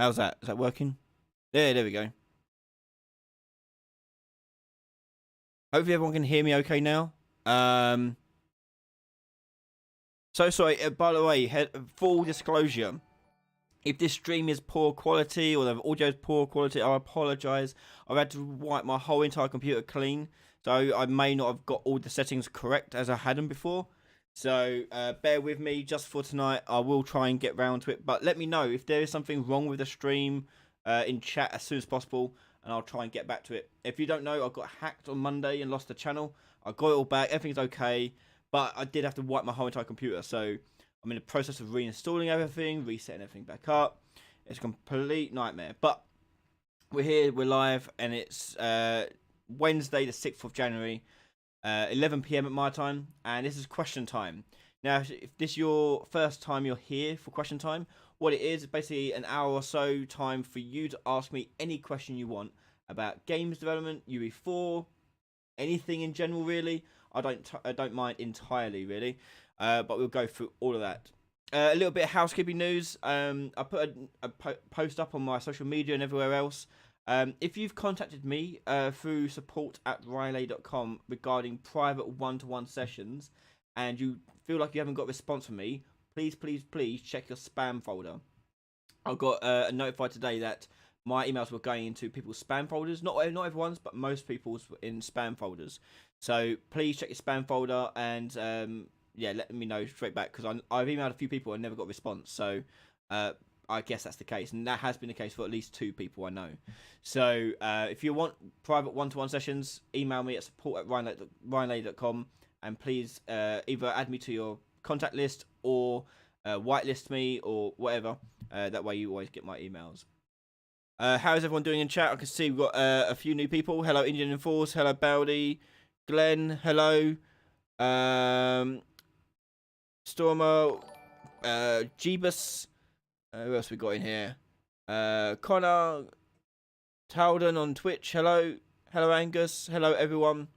How's that? Is that working? There we go. Hopefully everyone can hear me okay now. So sorry, by the way, full disclosure, if this stream is poor quality or the audio is poor quality, I apologise. I've had to wipe my whole entire computer clean, so I may not have got all the settings correct as I had them before. So bear with me just for tonight. I will try and get round to it, but let me know if there is something wrong with the stream in chat as soon as possible, and I'll try and get back to it. If you don't know, I got hacked on Monday and lost the channel. I got it all back. Everything's okay, but I did have to wipe my whole entire computer, so I'm in the process of reinstalling everything, resetting everything back up. It's a complete nightmare. But we're here, we're live, and it's Wednesday, the 6th of January, 11 PM at my time, and this is question time. Now, if this is your first time you're here for question time, what it is basically an hour or so time for you to ask me any question you want about games development, UE4, anything in general, really. I don't mind entirely, really. But we'll go through all of that. A little bit of housekeeping news. I put a post up on my social media and everywhere else. If you've contacted me through support@riley.com regarding private one-to-one sessions and you feel like you haven't got a response from me, please check your spam folder. I got notified today that my emails were going into people's spam folders. Not everyone's, but most people's were in spam folders. So please check your spam folder and yeah, let me know straight back, because I've emailed a few people and never got a response. So I guess that's the case, and that has been the case for at least 2 people I know. So if you want private one-to-one sessions, email me at support@ryanlady.com, and please either add me to your contact list or whitelist me or whatever. That way you always get my emails. How is everyone doing in chat? I can see we've got a few new people. Hello, Indian Enforce. Hello, Baldy. Glenn. Hello. Stormo. Jeebus. Who else we got in here? Connor. Talden on Twitch. Hello. Hello, Angus. Hello, everyone.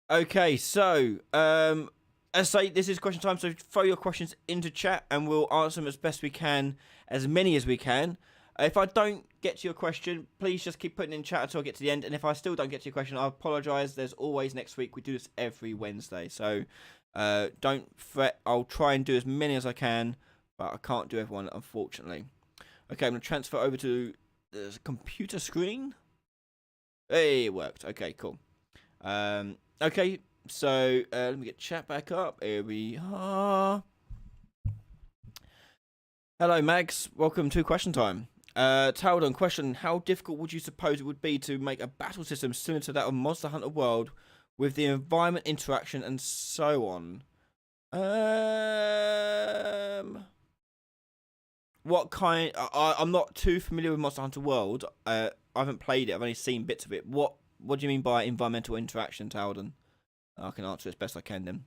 Okay, so as I say, this is question time, so throw your questions into chat and we'll answer them as best we can, as many as we can. If I don't get to your question, please just keep putting it in chat until I get to the end. And if I still don't get to your question, I apologise. There's always next week. We do this every Wednesday. So don't fret. I'll try and do as many as I can, but I can't do everyone, unfortunately. Okay, I'm going to transfer over to the computer screen. Hey, it worked. Okay, cool. Okay, so let me get chat back up. Here we are. Hello, Mags. Welcome to Question Time. Talden, question: how difficult would you suppose it would be to make a battle system similar to that of Monster Hunter World, with the environment interaction and so on? What kind? I'm not too familiar with Monster Hunter World. I haven't played it. I've only seen bits of it. What do you mean by environmental interaction, Talden? I can answer as best I can then.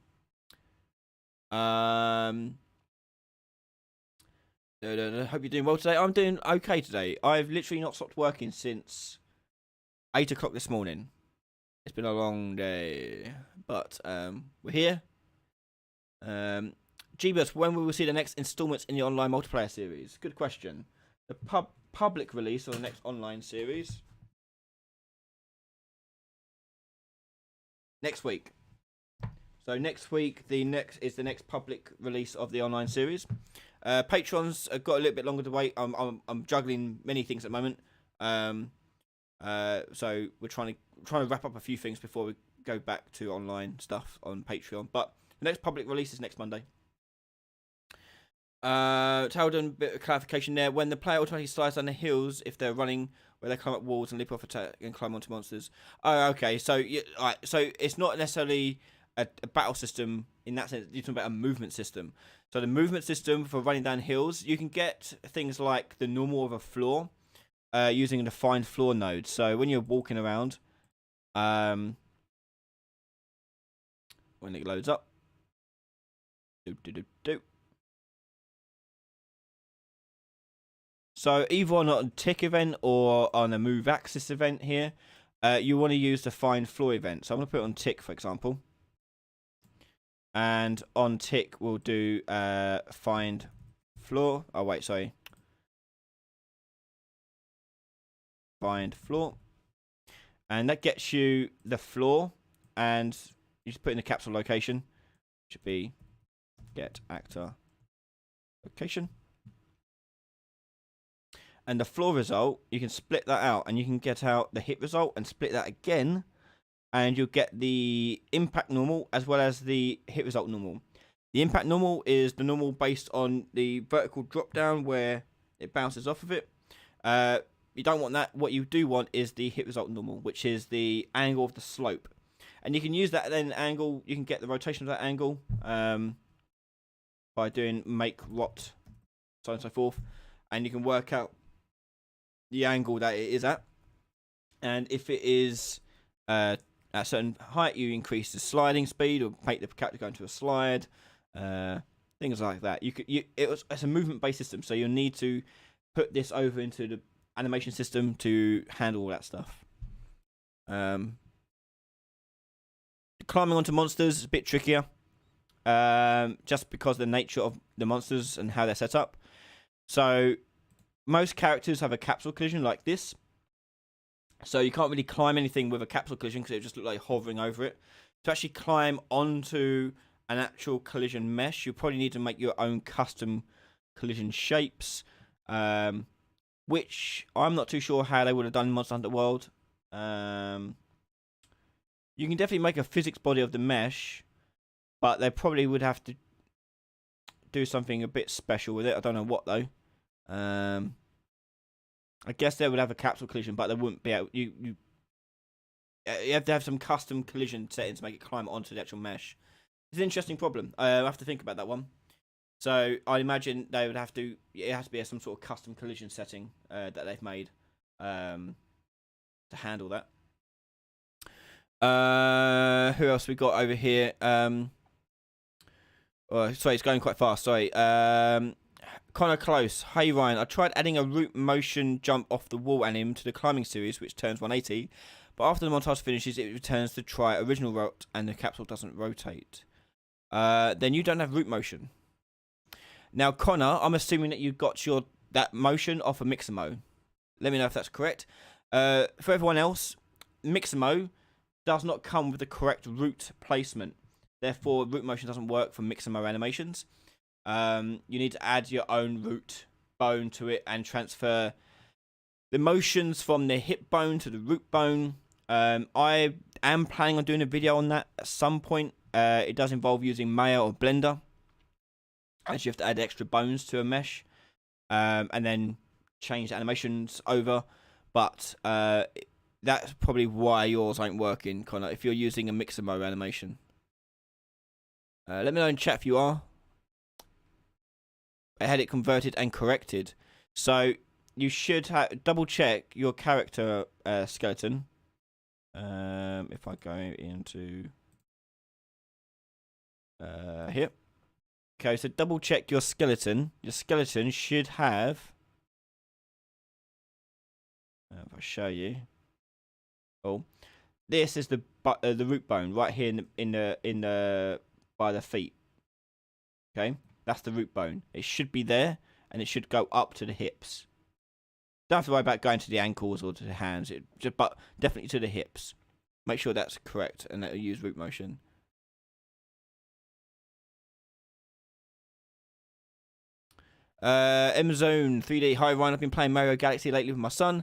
Hope you're doing well today. I'm doing okay today. I've literally not stopped working since 8 o'clock this morning. It's been a long day, but we're here. Jeebus, when will we see the next installments in the online multiplayer series? Good question. The public release of the next online series next week. So next week, the next public release of the online series. Patrons have got a little bit longer to wait. I'm juggling many things at the moment. So we're trying to wrap up a few things before we go back to online stuff on Patreon. But the next public release is next Monday. Talden, bit of clarification there. When the player automatically slides down the hills, if they're running, where they climb up walls and leap off attack and climb onto monsters. Oh, okay. So so it's not necessarily a battle system in that sense. You're talking about a movement system. So the movement system for running down hills, you can get things like the normal of a floor, using a defined floor node. So when you're walking around, when it loads up, So either on a tick event or on a move axis event here, you want to use the find floor event. So I'm going to put it on tick, for example. And on tick, we'll do find floor. Oh, wait, sorry. bind floor, and that gets you the floor, and you just put in the capsule location. Should be get actor location. And the floor result, you can split that out, and you can get out the hit result and split that again, and you'll get the impact normal as well as the hit result normal. The impact normal is the normal based on the vertical drop down where it bounces off of it. You don't want that. What you do want is the hit result normal, which is the angle of the slope. And you can use that then angle, you can get the rotation of that angle by doing make rot, so on and so forth. And you can work out the angle that it is at. And if it is at a certain height, you increase the sliding speed or make the character go into a slide. Things like that. It's a movement-based system, so you'll need to put this over into the animation system to handle all that stuff. Climbing onto monsters is a bit trickier, just because of the nature of the monsters and how they're set up. So most characters have a capsule collision like this. So you can't really climb anything with a capsule collision because it just looks like hovering over it. To actually climb onto an actual collision mesh, you probably need to make your own custom collision shapes, which I'm not too sure how they would have done in Monster Hunter World. You can definitely make a physics body of the mesh, but they probably would have to do something a bit special with it. I don't know what though. I guess they would have a capsule collision, but they wouldn't be able. You have to have some custom collision settings to make it climb onto the actual mesh. It's an interesting problem. I have to think about that one. So I imagine they would have to. It has to be some sort of custom collision setting that they've made to handle that. Who else we got over here? Oh, sorry, it's going quite fast. Sorry. Connor Close. Hey Ryan, I tried adding a root motion jump off the wall anim to the climbing series, which turns 180, but after the montage finishes, it returns to try original route, and the capsule doesn't rotate. Then you don't have root motion. Now, Connor, I'm assuming that you got that motion off of Mixamo. Let me know if that's correct. For everyone else, Mixamo does not come with the correct root placement. Therefore, root motion doesn't work for Mixamo animations. You need to add your own root bone to it and transfer the motions from the hip bone to the root bone. I am planning on doing a video on that at some point. It does involve using Maya or Blender, as you have to add extra bones to a mesh, and then change the animations over. But that's probably why yours ain't working, Connor, if you're using a Mixamo animation. Let me know in chat if you are. I had it converted and corrected. So you should double check your character skeleton. If I go into here. Okay, so double check your skeleton. Your skeleton should have. If I show you. Oh, this is the root bone right here in the by the feet. Okay, that's the root bone. It should be there, and it should go up to the hips. Don't have to worry about going to the ankles or to the hands. But definitely to the hips. Make sure that's correct, and that you use root motion. Amazon 3D. Hi Ryan, I've been playing Mario Galaxy lately with my son.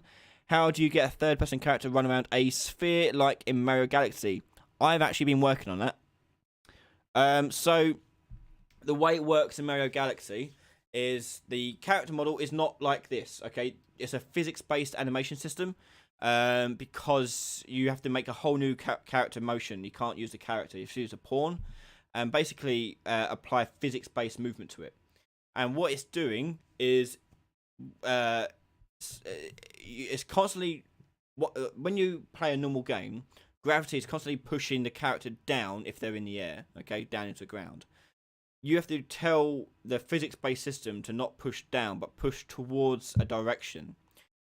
How do you get a third-person character to run around a sphere like in Mario Galaxy? I've actually been working on that. So the way it works in Mario Galaxy is the character model is not like this. Okay, it's a physics-based animation system. Because you have to make a whole new character motion. You can't use the character. You have to use a pawn, and basically apply physics-based movement to it. And what it's doing is it's constantly when you play a normal game, gravity is constantly pushing the character down if they're in the air, okay, down into the ground. You have to tell the physics-based system to not push down, but push towards a direction,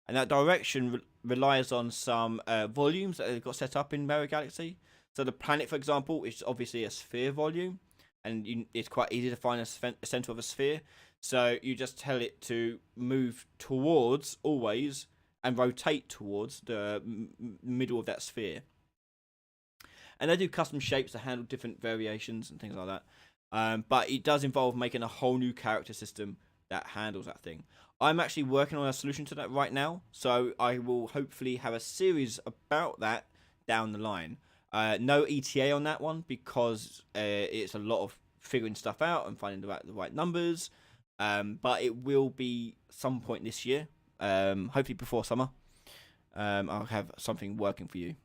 and that direction relies on some volumes that they've got set up in Mario Galaxy. So the planet, for example, is obviously a sphere volume, and it's quite easy to find a center of a sphere. So you just tell it to move towards always and rotate towards the middle of that sphere. And they do custom shapes to handle different variations and things like that. But it does involve making a whole new character system that handles that thing. I'm actually working on a solution to that right now, so I will hopefully have a series about that down the line. No ETA on that one because it's a lot of figuring stuff out and finding the right numbers. But it will be some point this year, hopefully before summer. I'll have something working for you.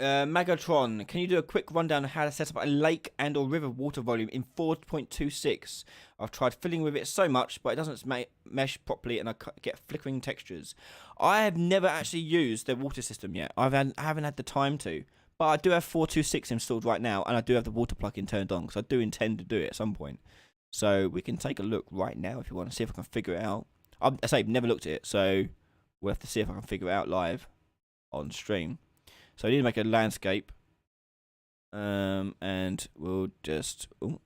Magatron, can you do a quick rundown of how to set up a lake and or river water volume in 4.26? I've tried filling with it so much, but it doesn't mesh properly and I get flickering textures. I have never actually used the water system yet. I haven't had the time to. But I do have 4.26 installed right now, and I do have the water plugin turned on, because I do intend to do it at some point. So we can take a look right now if you want to see if I can figure it out. I say I've never looked at it, so we'll have to see if I can figure it out live on stream. So I need to make a landscape, and we'll just do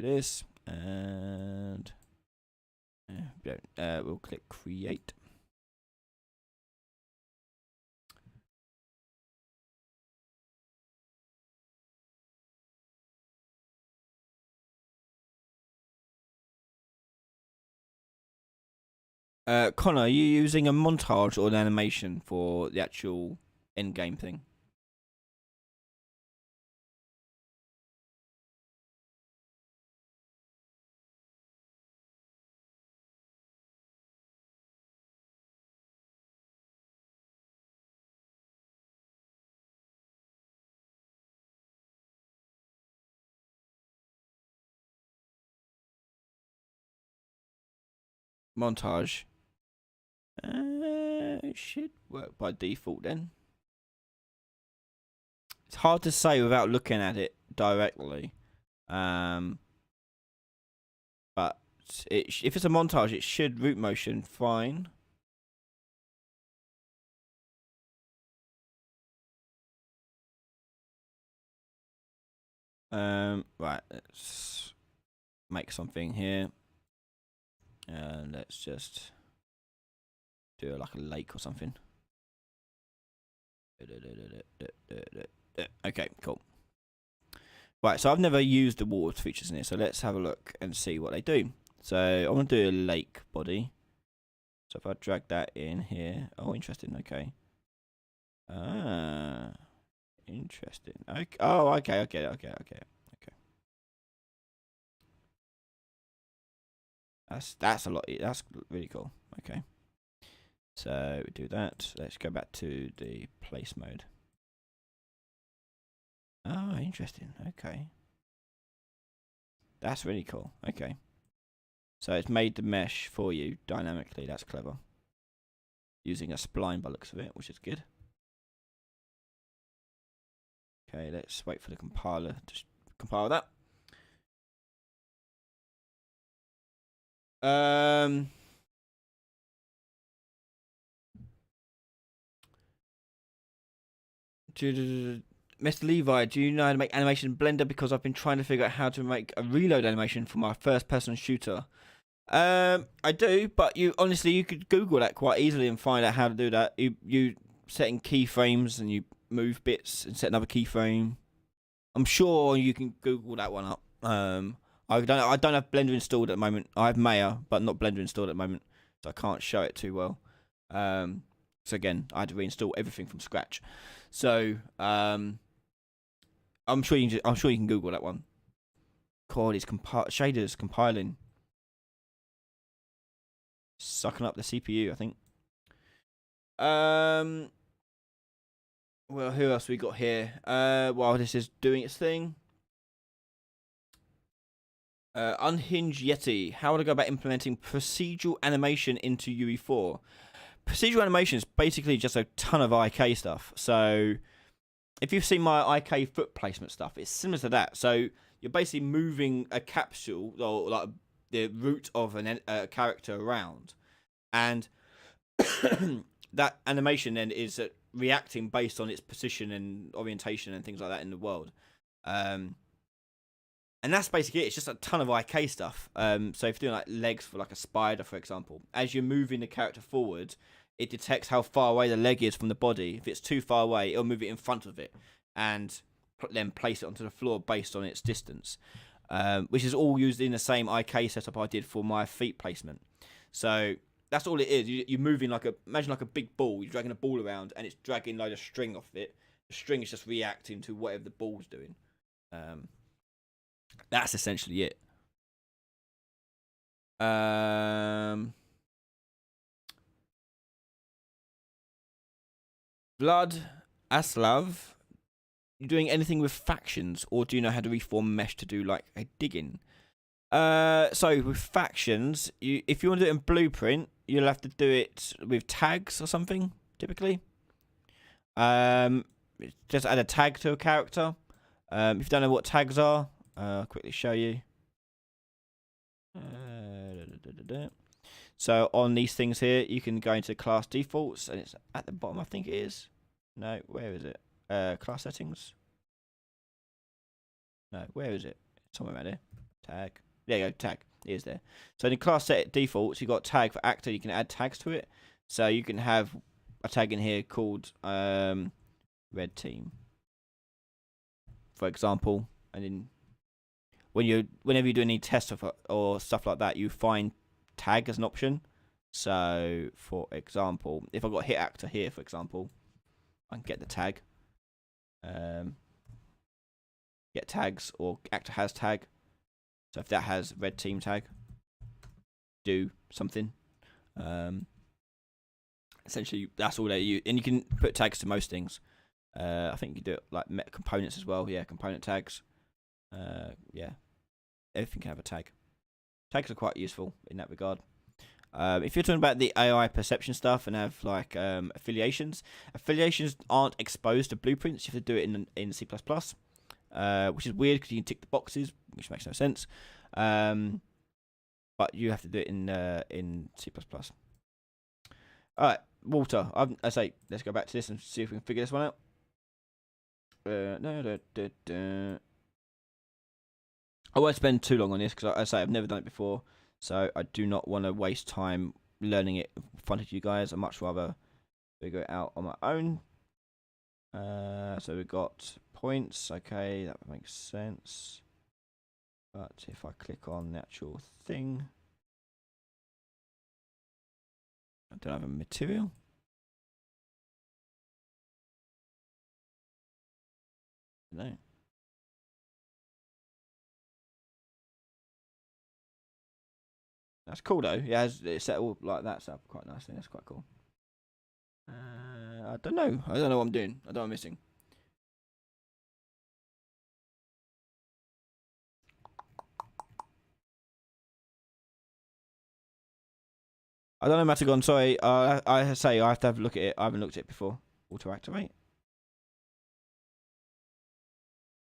this, and we'll click create. Connor, are you using a montage or an animation for the actual end game thing? Montage. It should work by default then. It's hard to say without looking at it directly. But if it's a montage, it should root motion fine. Right, let's make something here. And let's just do like a lake or something. Okay, cool. Right, so I've never used the water features in here, so let's have a look and see what they do. So I want to do a lake body. So if I drag that in here, oh, interesting. Okay. Ah, interesting. Okay. Oh, okay. That's a lot. That's really cool. Okay. So we do that. Let's go back to the place mode. Oh, interesting. Okay. That's really cool. Okay. So it's made the mesh for you dynamically. That's clever. Using a spline by the looks of it, which is good. Okay, let's wait for the compiler to compile that. Mr. Levi, do you know how to make animation in Blender? Because I've been trying to figure out how to make a reload animation for my first-person shooter. I do, but you could Google that quite easily and find out how to do that. You setting keyframes and you move bits and set another keyframe. I'm sure you can Google that one up. I don't have Blender installed at the moment. I have Maya, but not Blender installed at the moment, so I can't show it too well. So again, I had to reinstall everything from scratch. So I'm sure you can Google that one. God, it's shaders compiling, sucking up the CPU, I think. Well, who else we got here? While this is doing its thing. Unhinged Yeti. How would I go about implementing procedural animation into UE4? Procedural animation is basically just a ton of IK stuff. So if you've seen my IK foot placement stuff, it's similar to that. So you're basically moving a capsule or like the root of a character around, and that animation then is reacting based on its position and orientation and things like that in the world. And that's basically it. It's just a ton of IK stuff. So if you're doing like legs for like a spider, for example, as you're moving the character forward, it detects how far away the leg is from the body. If it's too far away, it'll move it in front of it and then place it onto the floor based on its distance, which is all used in the same IK setup I did for my feet placement. So that's all it is. You're moving imagine like a big ball. You're dragging a ball around and it's dragging like a string off it. The string is just reacting to whatever the ball's doing. That's essentially it. Blood, Aslav, you doing anything with factions, or do you know how to reform mesh to do like a digging? So with factions, if you want to do it in Blueprint, you'll have to do it with tags or something, typically. Just add a tag to a character. If you don't know what tags are, I'll quickly show you. So on these things here, you can go into class defaults, and it's at the bottom, I think it is. No, where is it? Class settings. No, where is it? Somewhere around here. Tag. There you go, tag. It is there. So in the class set defaults, you've got tag for actor. You can add tags to it. So you can have a tag in here called red team, for example, and then whenever you do any tests or stuff like that, you find tag as an option. So for example, if I've got hit actor here, for example, I can get the tag, get tags, or actor has tag. So if that has red team tag, do something. Essentially that's all they use, and you can put tags to most things. I think you can do it like components as well. Yeah, component tags. Yeah, everything can have a tag. Tags are quite useful in that regard. If you're talking about the AI perception stuff and have like affiliations aren't exposed to blueprints. You have to do it in C++, which is weird because you can tick the boxes, which makes no sense. But you have to do it in C++. All right, Walter. I say let's go back to this and see if we can figure this one out. I won't spend too long on this because I say I've never done it before, so I do not want to waste time learning it in front of you guys. I'd much rather figure it out on my own. So we've got points. Okay, that makes sense. But if I click on the actual thing, I don't have a material. No. That's cool though. Yeah, it's set all like that set up quite nicely. That's quite cool. I don't know. I don't know what I'm doing. I don't know what I'm missing. I don't know, Matagon. Sorry. I say I have to have a look at it. I haven't looked at it before. Auto activate.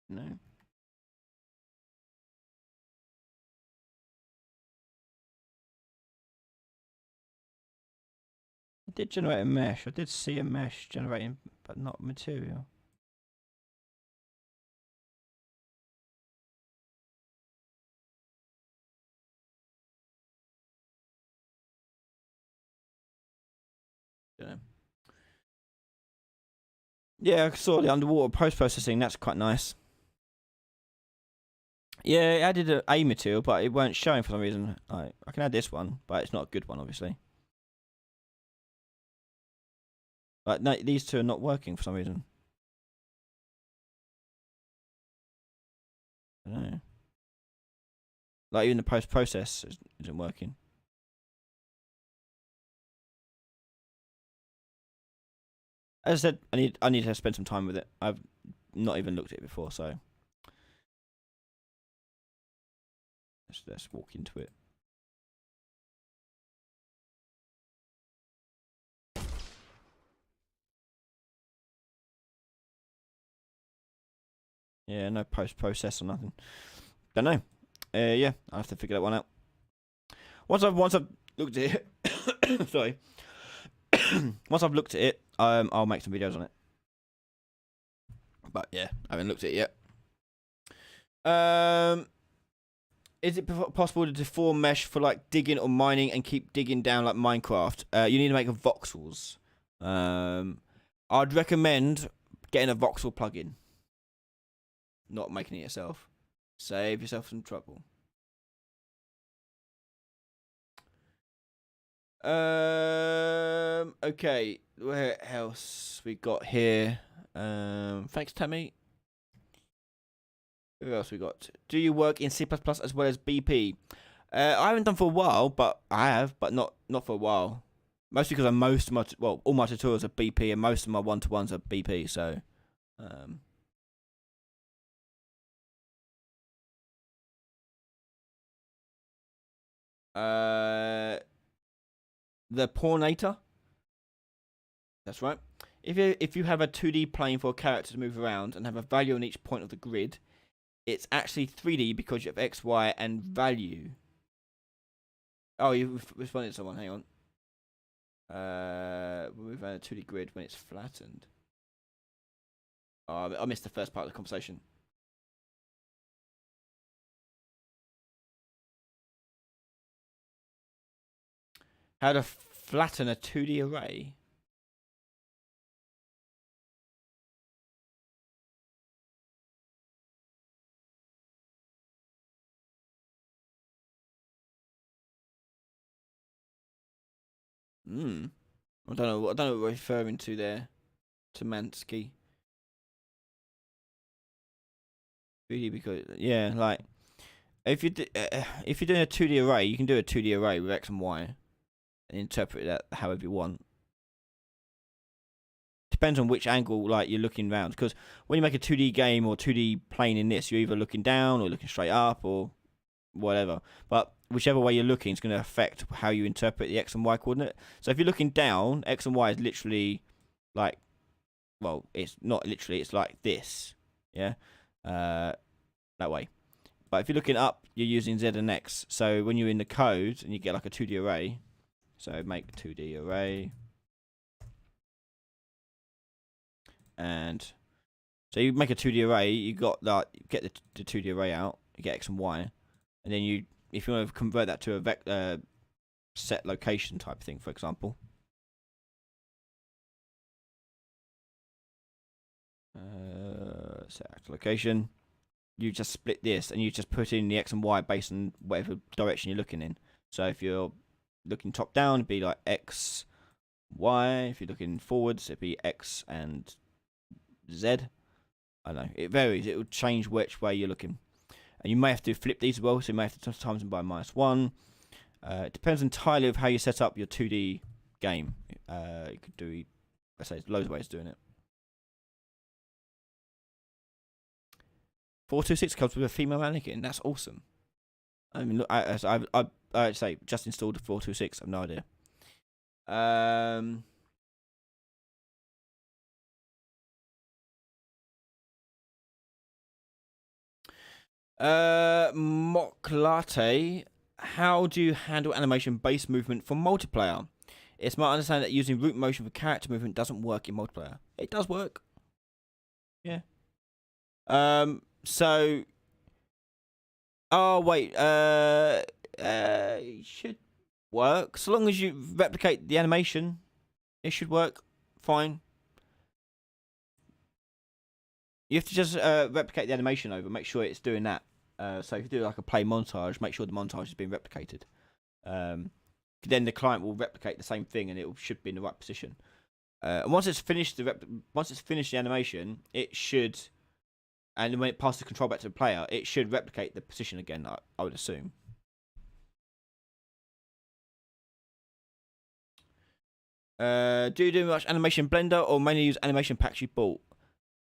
No. It did generate a mesh. I did see a mesh generating, but not material. Yeah, I saw the underwater post-processing. That's quite nice. Yeah, it added a material, but it weren't showing for some reason. I can add this one, but it's not a good one, obviously. Like, no, these two are not working for some reason. I don't know. Like, even the post-process isn't working. As I said, I need to spend some time with it. I've not even looked at it before, so let's walk into it. Yeah, no post-process or nothing. Don't know. Yeah, I'll have to figure that one out. Once I've looked at it, sorry. Once I've looked at it, I'll make some videos on it. But yeah, I haven't looked at it yet. Is it possible to deform mesh for like digging or mining and keep digging down like Minecraft? You need to make a voxels. I'd recommend getting a voxel plugin, not making it yourself. Save yourself some trouble. Okay, where else we got here? Thanks, Tammy. Who else we got? Do you work in C++ as well as BP? I haven't done for a while, but I have, but not for a while. Mostly because all my tutorials are BP, and most of my one-to-ones are BP. So, the Pornator. That's right. If you have a 2D plane for a character to move around and have a value on each point of the grid, it's actually 3D because you have X, Y, and value. Oh, you've responded to someone. Hang on. We'll move around a 2D grid when it's flattened. Oh, I missed the first part of the conversation. How to flatten a 2D array? I don't know what we're referring to there. Tamansky. 3D because like if you're doing a 2D array, you can do a 2D array with X and Y and interpret that however you want. Depends on which angle like you're looking around, because when you make a 2D game or 2D plane in this, you're either looking down or looking straight up or whatever. But whichever way you're looking, it's going to affect how you interpret the X and Y coordinate. So if you're looking down, X and Y is literally like, well, it's not literally, it's like this, yeah, that way. But if you're looking up, you're using Z and X. So when you're in the code and you get like a 2D array, so make 2D array, and so you make a 2D array, you got that, get the 2D array out, you get X and Y, and then if you want to convert that to a set location type thing, for example, set location, you just split this and you just put in the X and Y based on whatever direction you're looking in. So if you're looking top down, it'd be like X, Y. If you're looking forwards, it'd be X and Z. I don't know, it varies. It will change which way you're looking. And you may have to flip these as well, so you may have to times them by -1. It depends entirely of how you set up your 2D game. You could do, let's say, there's loads of ways of doing it. 426 comes with a female mannequin. That's awesome. I mean, look, I'd say just installed 426. I have no idea. Mock Latte, how do you handle animation-based movement for multiplayer? It's my understanding that using root motion for character movement doesn't work in multiplayer. It does work. Yeah. So. Oh wait. It should work so long as you replicate the animation. It should work fine. You have to just replicate the animation over. Make sure it's doing that. So if you do like a play montage, make sure the montage is being replicated. Then the client will replicate the same thing, and it should be in the right position. And once it's finished the animation, it should, and when it passes the control back to the player, it should replicate the position again. I would assume. Do you do much animation Blender or mainly use animation packs you bought?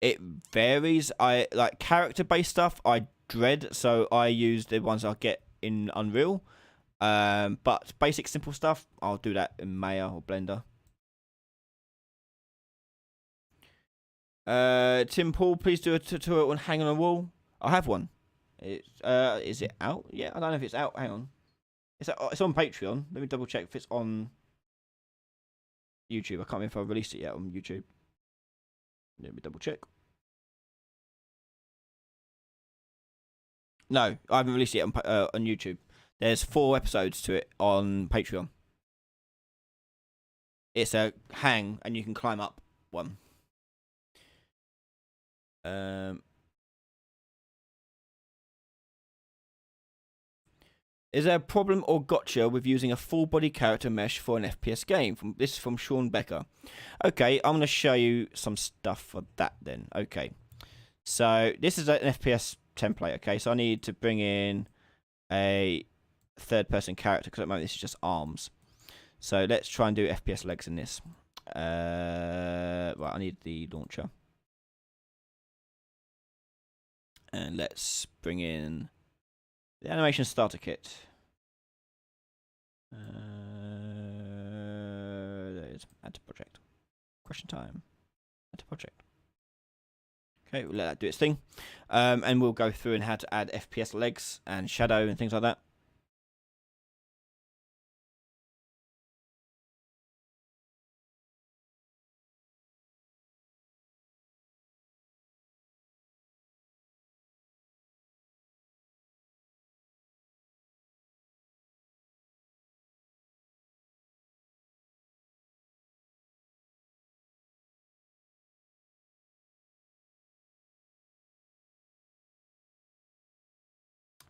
It varies. I like character-based stuff. I dread, so I use the ones I get in Unreal. But basic simple stuff, I'll do that in Maya or Blender. Tim Paul, please do a tutorial on hanging on a wall. I have one. Is it out? Yeah, I don't know if it's out. Hang on. It's on Patreon. Let me double check if it's on. YouTube. I can't remember if I released it yet on YouTube. Let me double check. No, I haven't released it yet on YouTube. There's 4 episodes to it on Patreon. It's a hang and you can climb up one. Is there a problem or gotcha with using a full body character mesh for an FPS game? This is from Sean Becker. Okay, I'm going to show you some stuff for that then. Okay, so this is an FPS template. Okay, so I need to bring in a third-person character because at the moment this is just arms. So let's try and do FPS legs in this. Right, I need the launcher. And let's bring in the animation starter kit. There it is. Add to project. Question time. Add to project. Okay, we'll let that do its thing. And we'll go through and how to add FPS legs and shadow and things like that.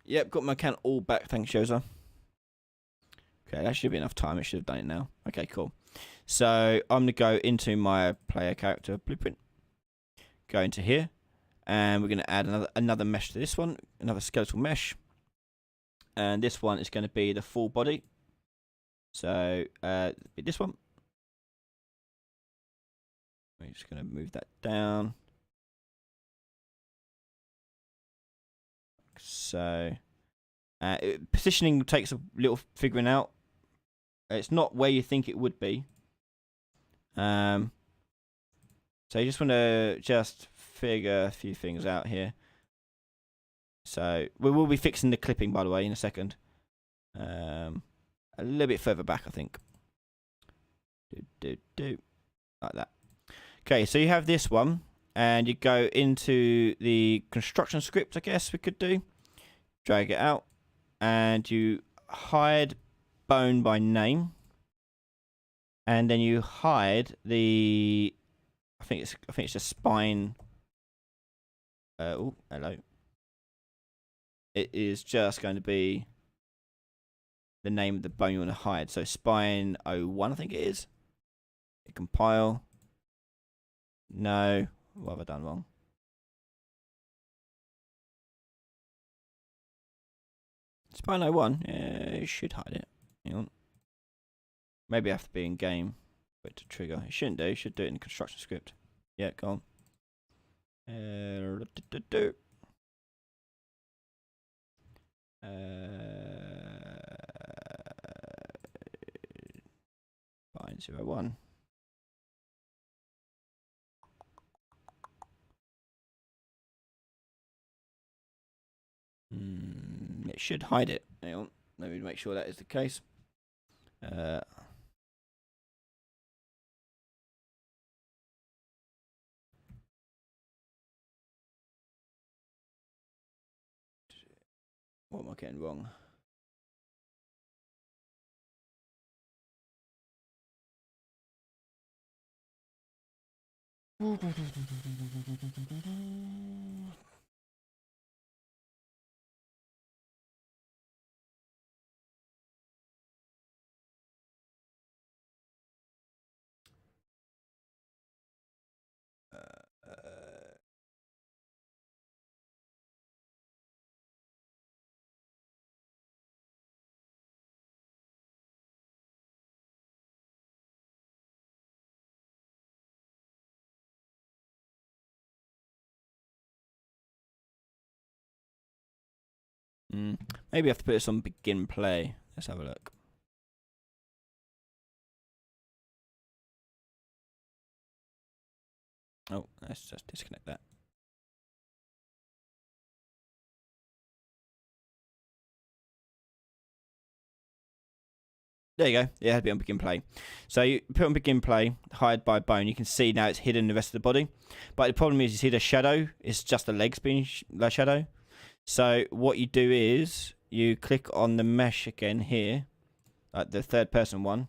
Yep, got my account all back. Thanks, Josa. Okay, that should be enough time. I should have done it now. Okay, cool. So I'm going to go into my player character blueprint. Go into here. And we're going to add another mesh to this one. Another skeletal mesh. And this one is going to be the full body. So this one. We're just going to move that down. So positioning takes a little figuring out. It's not where you think it would be. So you just want to figure a few things out here. So we will be fixing the clipping, by the way, in a second. A little bit further back, I think. Like that. Okay, so you have this one, and you go into the construction script, I guess we could do. Drag it out, and you hide bone by name, and then you hide the. I think it's just spine. Oh, hello. It is just going to be the name of the bone you want to hide. So spine 01, I think it is. Compile. No, what have I done wrong? Spine 01, yeah, it should hide it. Hang on. Maybe I have to be in game for it to trigger. It shouldn't do, it should do it in the construction script. Yeah, go on. Spine 01. It should hide it. Hang on, let me make sure that is the case. What am I getting wrong? Maybe I have to put this on begin play. Let's have a look. Oh, let's just disconnect that. There you go. It had to be on begin play. So you put on begin play, hide by bone. You can see now it's hidden the rest of the body. But the problem is you see the shadow. It's just the legs being the shadow. So what you do is you click on the mesh again here, like the third person one.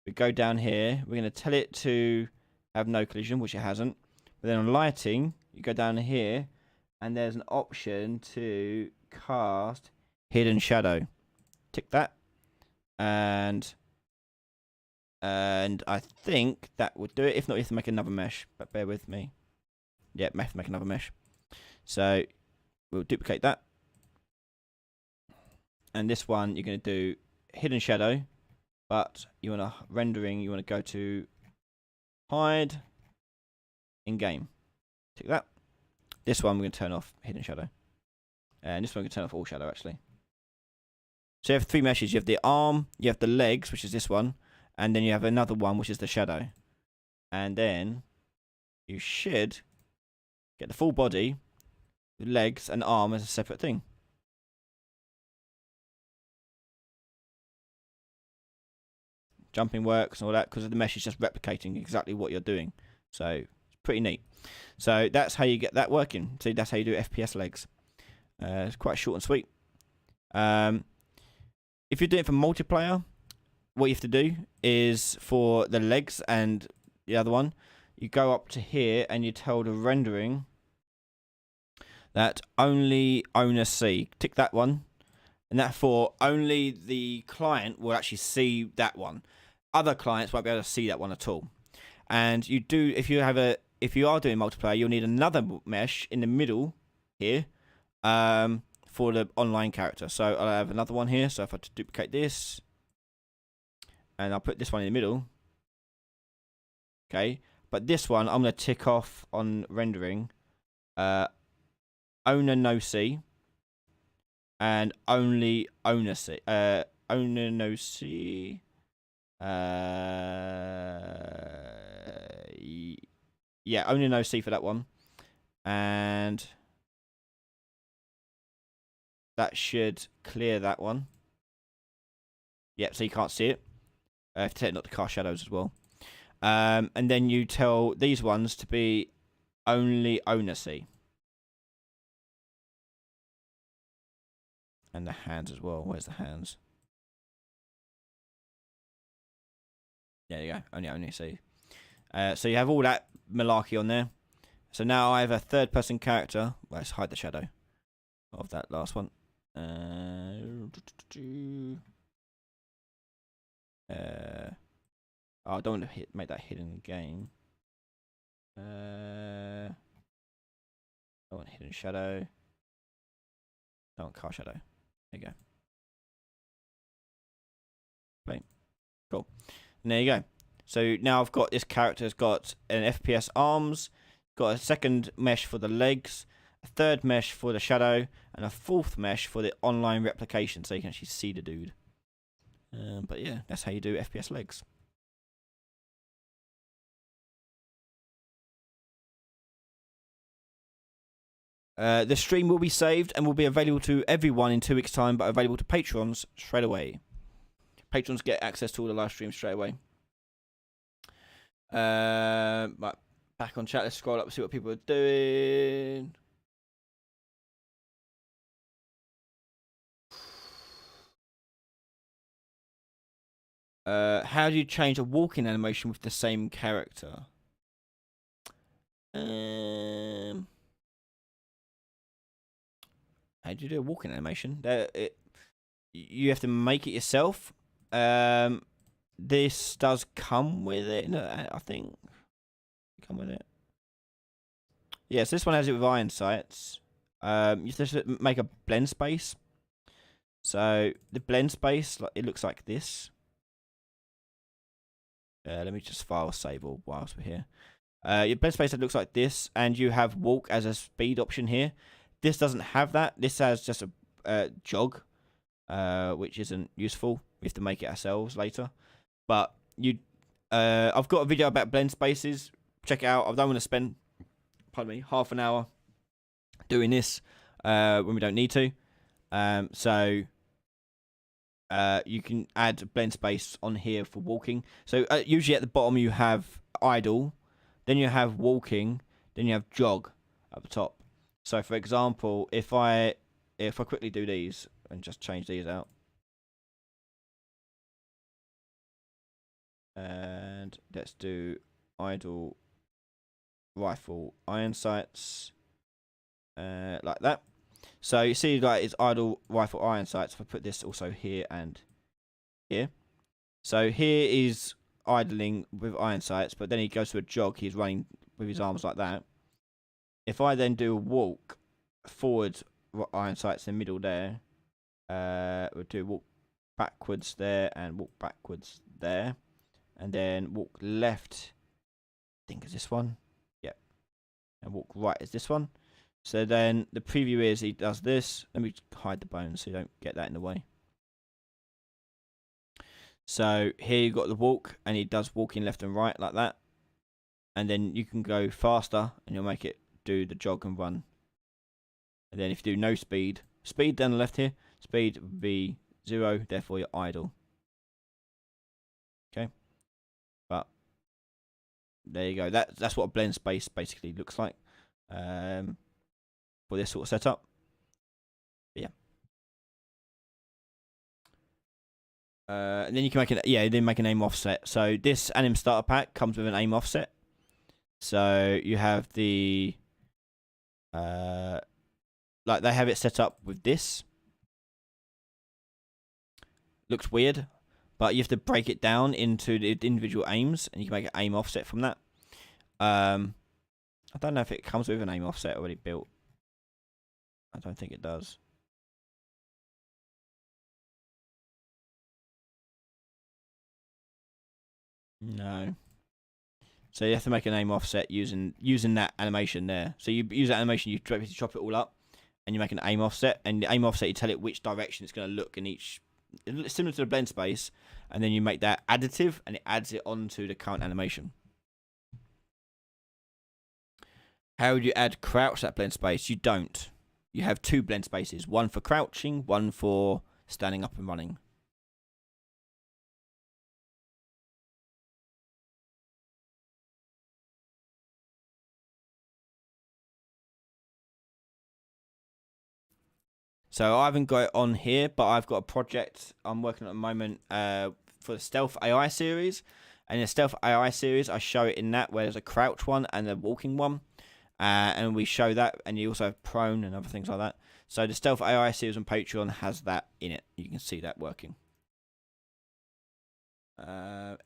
We go down here. We're going to tell it to have no collision, which it hasn't. But then on lighting, you go down here, and there's an option to cast hidden shadow. Tick that. And I think that would do it. If not, you have to make another mesh. But bear with me. Yeah, we have to make another mesh. So we'll duplicate that. And this one, you're going to do hidden shadow. But you want to rendering, you want to go to hide in game. Tick that. This one, we're going to turn off hidden shadow. And this one, we're going to turn off all shadow, actually. So you have three meshes. You have the arm, you have the legs, which is this one, and then you have another one, which is the shadow. And then you should get the full body, the legs and arm as a separate thing. Jumping works and all that because the mesh is just replicating exactly what you're doing. So it's pretty neat. So that's how you get that working. See, that's how you do FPS legs. It's quite short and sweet. If you're doing it for multiplayer, what you have to do is for the legs and the other one, you go up to here and you tell the rendering that only owner see. Tick that one. And that for only the client will actually see that one. Other clients won't be able to see that one at all. And you do, if you are doing multiplayer, you'll need another mesh in the middle here. For the online character. So I'll have another one here. So if I duplicate this and I'll put this one in the middle. Okay. But this one I'm going to tick off on rendering. Owner no see. And only owner see. Owner no see. Yeah, owner no see for that one. And that should clear that one. Yep, so you can't see it. Tell it not to cast shadows as well. And then you tell these ones to be only owner see. And the hands as well. Where's the hands? There you go. Only see. So you have all that malarkey on there. So now I have a third person character. Well, let's hide the shadow of that last one. I don't want to make that hidden game. I want hidden shadow. I want car shadow. There you go. Play. Cool. And there you go. So now I've got this character's got an FPS arms, got a second mesh for the legs, a third mesh for the shadow, and a fourth mesh for the online replication, so you can actually see the dude. But yeah, that's how you do FPS legs. The stream will be saved and will be available to everyone in 2 weeks' time, but available to patrons straight away. Patrons get access to all the live streams straight away. Right, back on chat. Let's scroll up and see what people are doing. How do you change a walking animation with the same character? How do you do a walking animation? You have to make it yourself. This does come with it, I think. Come with it. Yes, this one has it with iron sights. You have to make a blend space. So the blend space, it looks like this. Let me just file save all whilst we're here. Your blend space, it looks like this, and you have walk as a speed option here. This doesn't have that. This has just a jog, which isn't useful. We have to make it ourselves later. But I've got a video about blend spaces. Check it out. I don't want to spend, pardon me, half an hour doing this when we don't need to. So you can add blend space on here for walking. So usually at the bottom you have idle, then you have walking, then you have jog at the top. So for example, if I quickly do these and just change these out, and let's do idle rifle iron sights, like that. So you see, like, it's idle rifle iron sights. If I put this also here and here, so here is idling with iron sights, but then he goes to a jog. He's running with his arms like that. If I then do a walk forward, iron sights in the middle there, we'll do walk backwards there and walk backwards there, and then walk left. I think is this one. Yep, and walk right is this one. So then the preview is he does this. Let me hide the bones so you don't get that in the way. So here you've got the walk, and he does walking left and right like that. And then you can go faster, and you'll make it do the jog and run. And then if you do no speed, speed down the left here, speed would be 0, therefore you're idle. Okay, but there you go. That's what a blend space basically looks like. For this sort of setup. But yeah. And then you can make an aim offset. So this anim starter pack comes with an aim offset. So you have the like they have it set up with this. Looks weird, but you have to break it down into the individual aims, and you can make an aim offset from that. I don't know if it comes with an aim offset already built. I don't think it does. No. So you have to make an aim offset using that animation there. So you use that animation, you chop it all up, and you make an aim offset. And the aim offset, you tell it which direction it's going to look in each, similar to the blend space. And then you make that additive, and it adds it onto the current animation. How would you add crouch to that blend space? You don't. You have 2 blend spaces, one for crouching, one for standing up and running. So I haven't got it on here, but I've got a project I'm working on at the moment for the Stealth AI series. And in the Stealth AI series, I show it in that where there's a crouch one and a walking one. And we show that, and you also have prone and other things like that. So the Stealth AI series on Patreon has that in it. You can see that working.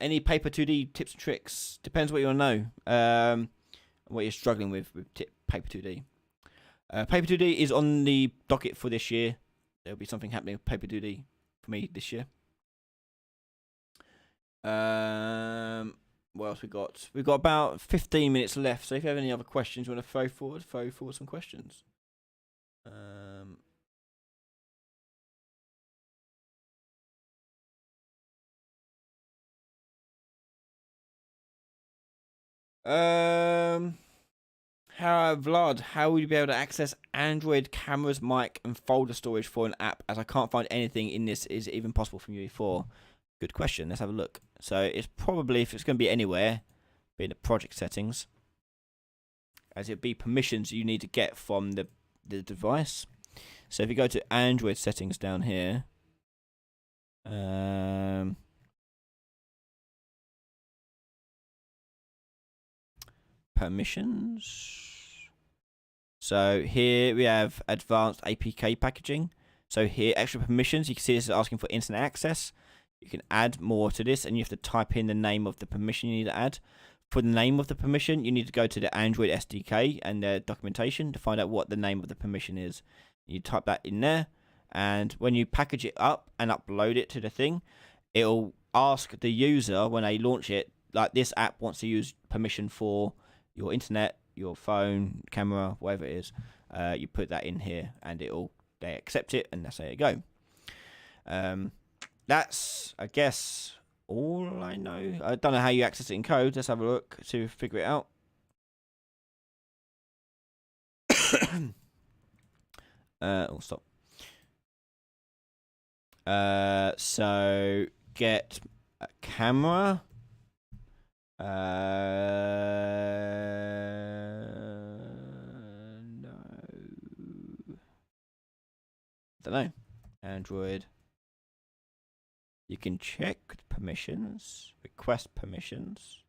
Any Paper 2D tips and tricks? Depends what you want to know. What you're struggling with Paper 2D. Paper 2D is on the docket for this year. There'll be something happening with Paper 2D for me this year. What else we got? We've got about 15 minutes left. So if you have any other questions you want to throw forward some questions. Vlad, how would you be able to access Android cameras, mic, and folder storage for an app? As I can't find anything in this, is it even possible from UE4? Good question. Let's have a look. So it's probably, if it's going to be anywhere, be in the project settings, as it'd be permissions you need to get from the device. So if you go to Android settings down here, permissions. So here we have advanced APK packaging. So here, extra permissions. You can see this is asking for internet access. You can add more to this, and you have to type in the name of the permission you need to add. For the name of the permission, you need to go to the Android SDK and their documentation to find out what the name of the permission is. You type that in there, and when you package it up and upload it to the thing, it'll ask the user when they launch it, like, this app wants to use permission for your internet, your phone, camera, whatever it is. You put that in here, and they accept it, and that's how it go. That's, I guess, all I know. I don't know how you access it in code. Let's have a look to figure it out. Stop. So get a camera. No. Don't know. Android. You can check permissions. Request permissions.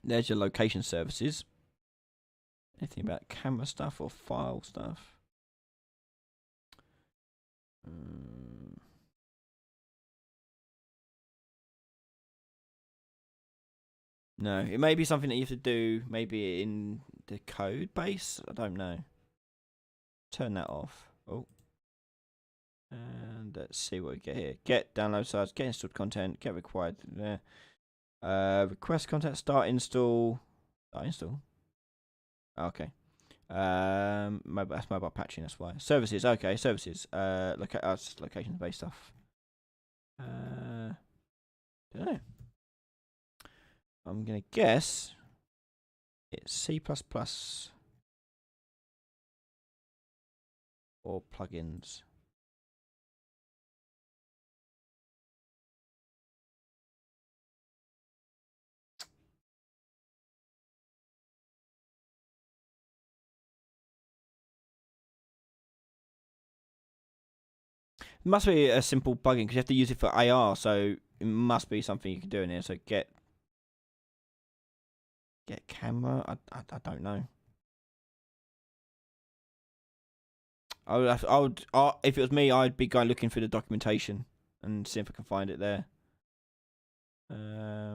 There's your location services. Anything about camera stuff or file stuff? No, it may be something that you have to do maybe in the code base. I don't know. Turn that off. Oh. And let's see what we get here. Get download size, get installed content, get required. Request content, start install. Start install. Okay. That's mobile patching, that's why. Services, okay, services. Location based stuff. Don't know. I'm gonna guess it's C++ or plugins. It must be a simple plugin because you have to use it for AR, so it must be something you can do in here. So get camera. I don't know. If it was me, I'd be going looking through the documentation and see if I can find it there. I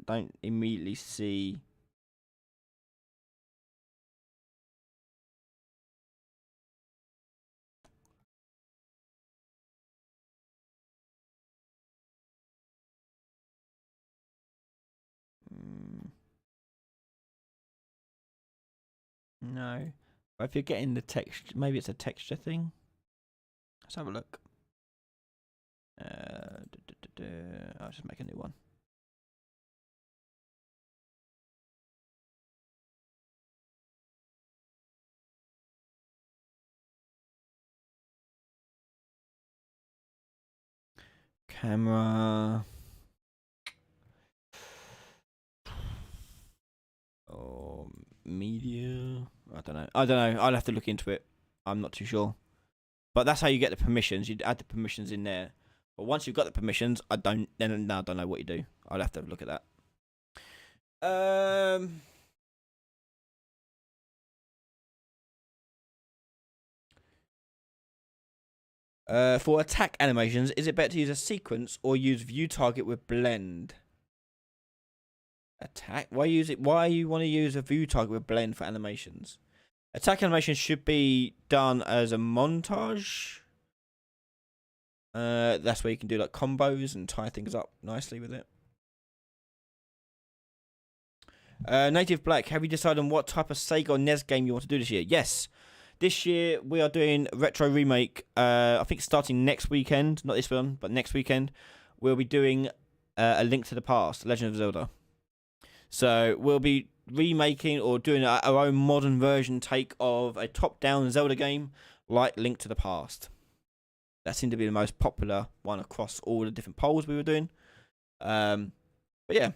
don't immediately see. No. But if you're getting the text, maybe it's a texture thing. Let's have a look. I'll just make a new one. Camera. Or media. I don't know. I'll have to look into it. I'm not too sure. But that's how you get the permissions. You add the permissions in there. But once you've got the permissions, I don't know what you do. I'll have to look at that. For attack animations, is it better to use a sequence or use view target with blend? Attack? Why you want to use a view target with blend for animations? Attack animations should be done as a montage. That's where you can do like combos and tie things up nicely with it. Native Black, have you decided on what type of Sega or NES game you want to do this year? Yes. This year we are doing Retro Remake. I think starting next weekend, not this one, but next weekend, we'll be doing A Link to the Past, Legend of Zelda. So we'll be remaking or doing our own modern version take of a top-down Zelda game like Link to the Past. That seemed to be the most popular one across all the different polls we were doing. But yeah.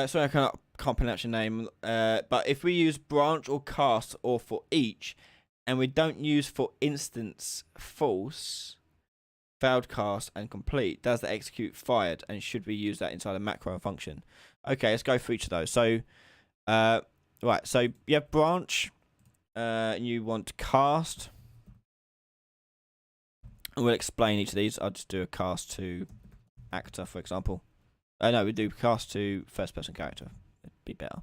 Sorry, I can't pronounce your name. But if we use branch or cast or for each, and we don't use for instance false, failed cast and complete, does the execute fired? And should we use that inside a macro function? Okay, let's go for each of those. So, right. So you have branch, and you want cast. We'll explain each of these. I'll just do a cast to actor, for example. No, we do cast to first-person character. It'd be better.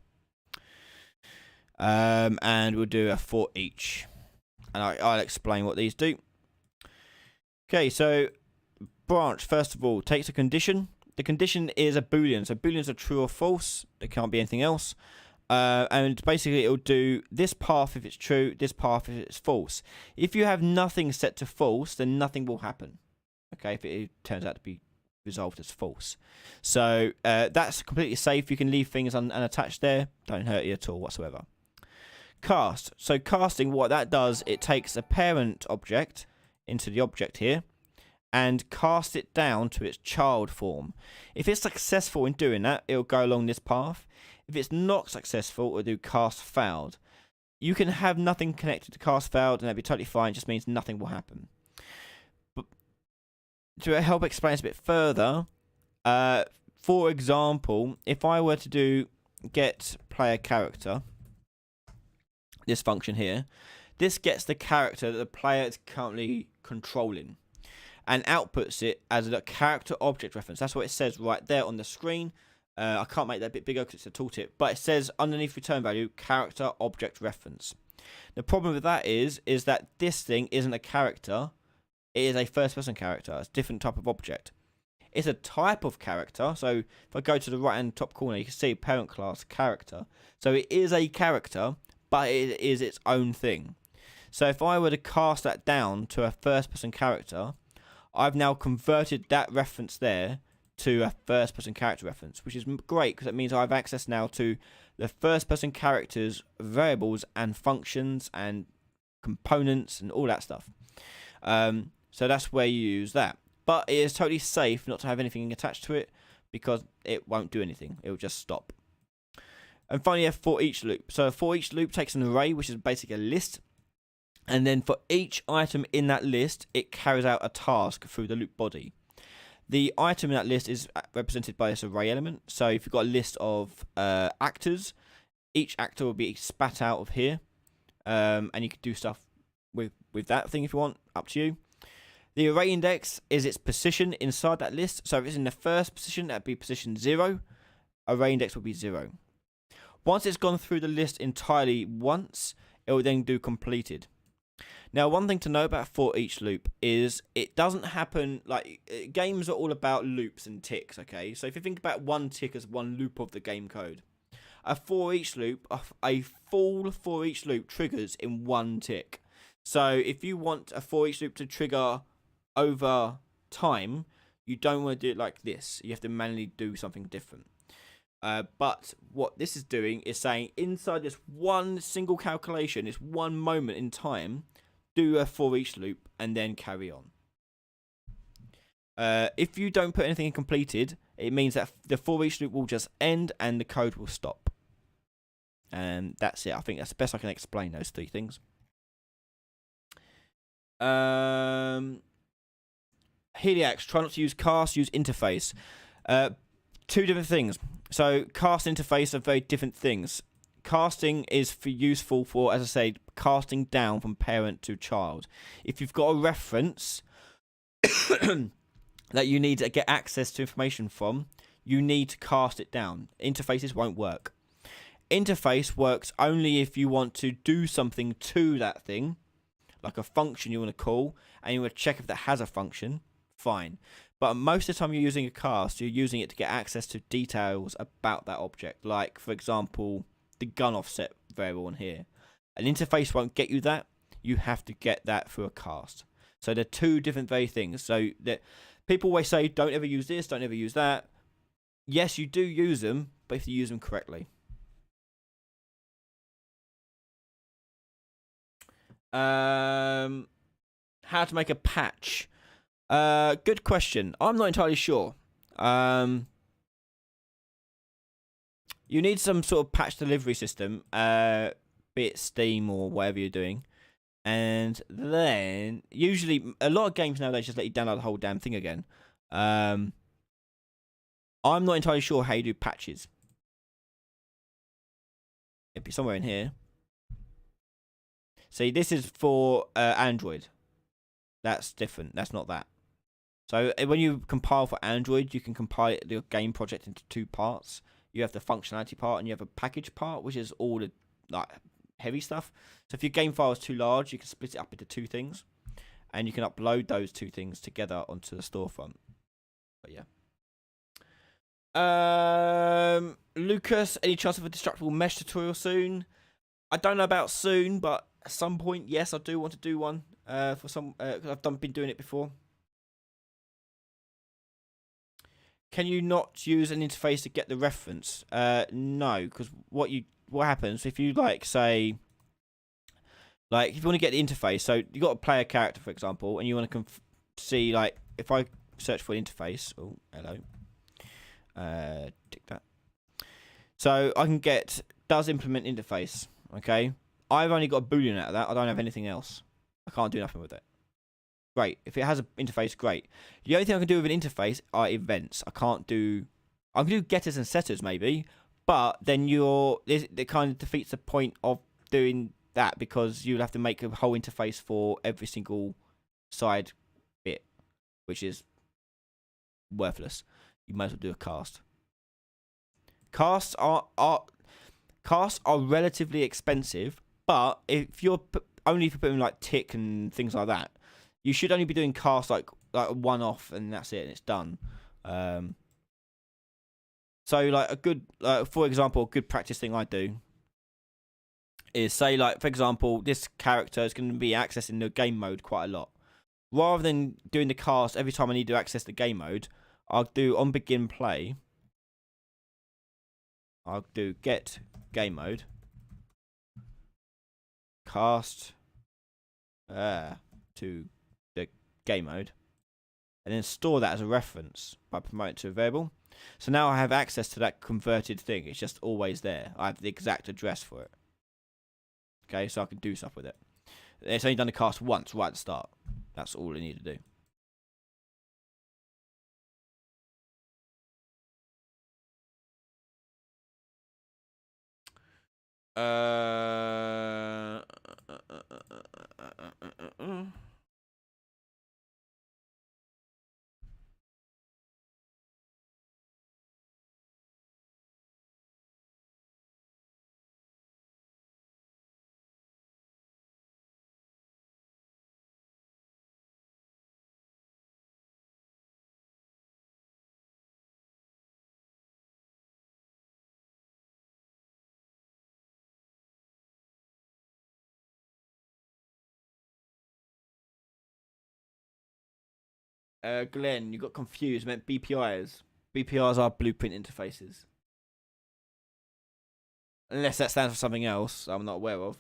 And we'll do a for each. And I'll explain what these do. Okay, so branch, first of all, takes a condition. The condition is a boolean. So booleans are true or false. There can't be anything else. And basically it'll do this path if it's true, this path if it's false. If you have nothing set to false, then nothing will happen. Okay, if it turns out to be resolved as false. So that's completely safe. You can leave things unattached there. Don't hurt you at all whatsoever. Cast. So casting, what that does, it takes a parent object into the object here and cast it down to its child form. If it's successful in doing that, it'll go along this path. If it's not successful, it'll do cast failed. You can have nothing connected to cast failed and that'd be totally fine. It just means nothing will happen. But to help explain this a bit further, for example, if I were to do get player character, this function here, this gets the character that the player is currently controlling and outputs it as a character object reference. That's what it says right there on the screen. I can't make that a bit bigger because it's a tooltip, but it says underneath return value character object reference. The problem with that is that this thing isn't a character, it is a first person character. It's a different type of object. It's a type of character, so if I go to the right hand top corner you can see parent class character. So it is a character, but it is its own thing. So if I were to cast that down to a first person character, I've now converted that reference there to a first person character reference, which is great because it means I have access now to the first person characters, variables and functions and components and all that stuff. So that's where you use that. But it is totally safe not to have anything attached to it because it won't do anything. It will just stop. And finally, you have for each loop. So a for each loop takes an array, which is basically a list. And then for each item in that list, it carries out a task through the loop body. The item in that list is represented by this array element. So if you've got a list of actors, each actor will be spat out of here. And you can do stuff with that thing if you want, up to you. The array index is its position inside that list. So if it's in the first position, that'd be position 0. Array index will be 0. Once it's gone through the list entirely once, it will then do completed. Now, one thing to know about for each loop is it doesn't happen, like, games are all about loops and ticks, okay? So if you think about one tick as one loop of the game code, a for each loop, a full for each loop triggers in one tick. So if you want a for each loop to trigger over time, you don't want to do it like this. You have to manually do something different. But what this is doing is saying inside this one single calculation, this one moment in time, do a for each loop and then carry on. If you don't put anything in completed, it means that the for each loop will just end and the code will stop. And that's it. I think that's the best I can explain those three things. Heliax, try not to use cast, use interface. Two different things. So cast and interface are very different things. Casting is useful for, as I said, casting down from parent to child. If you've got a reference that you need to get access to information from, you need to cast it down. Interfaces won't work. Interface works only if you want to do something to that thing, like a function you want to call, and you want to check if that has a function, fine. But most of the time you're using a cast, you're using it to get access to details about that object. Like, for example, the gun offset variable on here. An interface won't get you that. You have to get that through a cast. So they're two different very things. So that people always say, don't ever use this, don't ever use that. Yes, you do use them, but if you use them correctly. How to make a patch. Good question. I'm not entirely sure. You need some sort of patch delivery system, be it Steam or whatever you're doing. And then, usually, a lot of games nowadays just let you download the whole damn thing again. I'm not entirely sure how you do patches. It'd be somewhere in here. See, this is for Android. That's different. That's not that. So when you compile for Android, you can compile your game project into two parts. You have the functionality part and you have a package part, which is all the like heavy stuff. So if your game file is too large, you can split it up into two things, and you can upload those two things together onto the storefront. But yeah. Lucas, any chance of a destructible mesh tutorial soon? I don't know about soon, but at some point, yes, I do want to do one. For some, because I've been doing it before. Can you not use an interface to get the reference? No, because what happens if you say if you want to get the interface, so you got to play a character, for example, and you want to see if I search for an interface. Oh, hello. Tick that. So I can get does implement interface. Okay, I've only got a boolean out of that. I don't have anything else. I can't do nothing with it. Great. If it has an interface, great. The only thing I can do with an interface are events. I can do getters and setters maybe, but then it kind of defeats the point of doing that, because you'll have to make a whole interface for every single side bit, which is worthless. You might as well do a cast. Casts are relatively expensive, but if you're only for putting tick and things like that, you should only be doing casts like a one-off, and that's it, and it's done. So a good, for example, a good practice thing I do is say for example, this character is going to be accessing the game mode quite a lot. Rather than doing the cast every time I need to access the game mode, I'll do on begin play. I'll do get game mode, cast to the game mode, and then store that as a reference by promoting it to a variable. So now I have access to that converted thing. It's just always there. I have the exact address for it. Okay, so I can do stuff with it. It's only done the cast once right at the start. That's all I need to do. Glenn, you got confused. Meant BPIs. BPIs are blueprint interfaces. Unless that stands for something else I'm not aware of.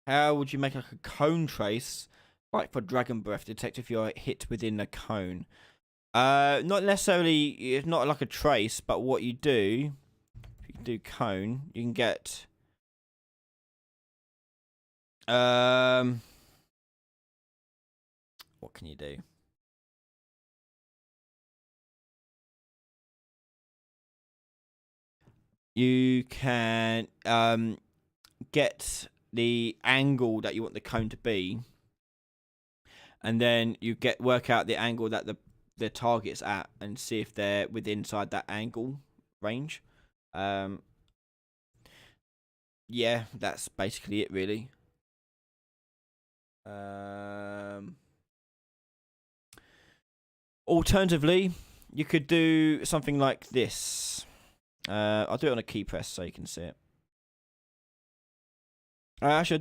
How would you make a cone trace, for Dragon Breath, detect if you're hit within a cone? Not necessarily. It's not like a trace, but what you do, if you do cone, you can get. What can you do? You can get the angle that you want the cone to be, and then you work out the angle that the target's at, and see if they're within inside that angle range. Yeah, that's basically it, really. Alternatively, you could do something like this. I'll do it on a key press so you can see it. Actually, I'll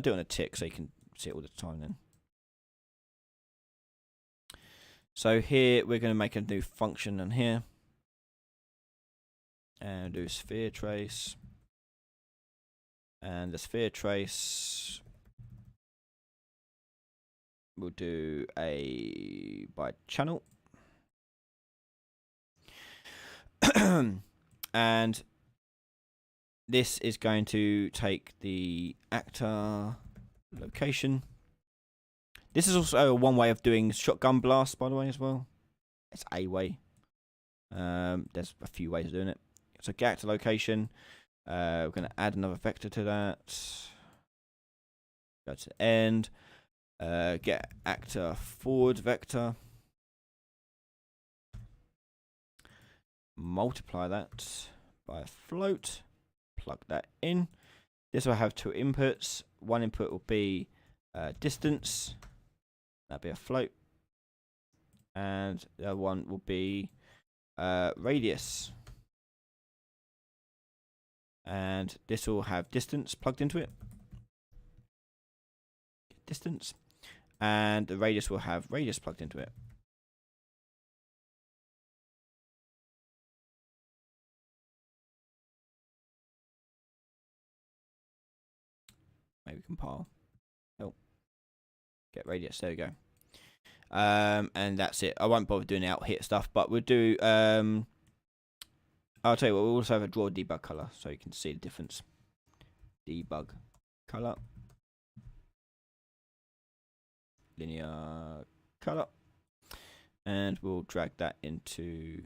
do it on a tick so you can see it all the time then. So here we're going to make a new function on here, and do sphere trace, and the sphere trace we'll do a by channel. And this is going to take the actor location. This is also one way of doing shotgun blast, by the way, as well. It's a way. There's a few ways of doing it. So get actor location. We're going to add another vector to that. Go to the end. Get actor forward vector. Multiply that by a float. Plug that in. This will have 2 inputs. One input will be distance. That'll be a float. And the other one will be radius. And this will have distance plugged into it. Distance. And the radius will have radius plugged into it. Maybe compile. Oh. Get radius. There we go. And that's it. I won't bother doing the out hit stuff, but we'll do I'll tell you what, we'll also have a draw debug color so you can see the difference. Debug color. Linear color. And we'll drag that into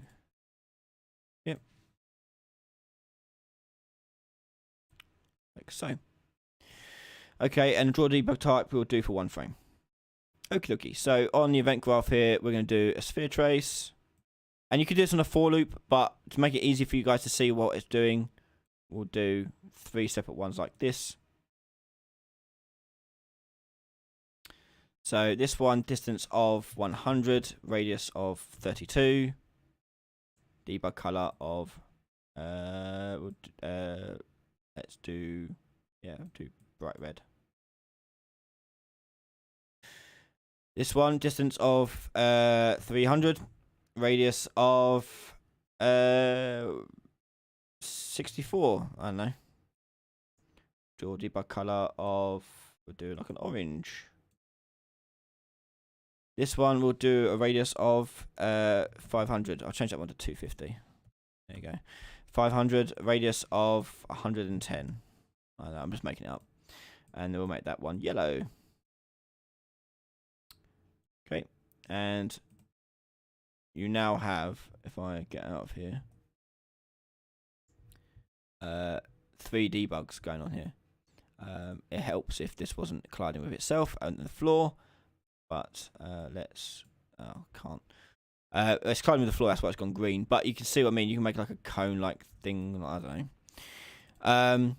like so. Okay, and draw debug type we'll do for 1 frame. Okie dokie. So on the event graph here, we're going to do a sphere trace. And you can do this on a for loop, but to make it easy for you guys to see what it's doing, we'll do 3 separate ones like this. So this one, distance of 100, radius of 32, debug color of, let's do bright red. This one, distance of 300, radius of 64. I don't know. Draw debug color of, we'll do like an orange. This one will do a radius of 500. I'll change that one to 250. There you go. 500, radius of 110. I don't know, I'm just making it up. And we'll make that one yellow. Okay, and you now have, if I get out of here, 3 debugs going on here. It helps if this wasn't colliding with itself and the floor, but let's, can't. It's colliding with the floor, that's why it's gone green, but you can see what I mean. You can make like a cone-like thing, I don't know.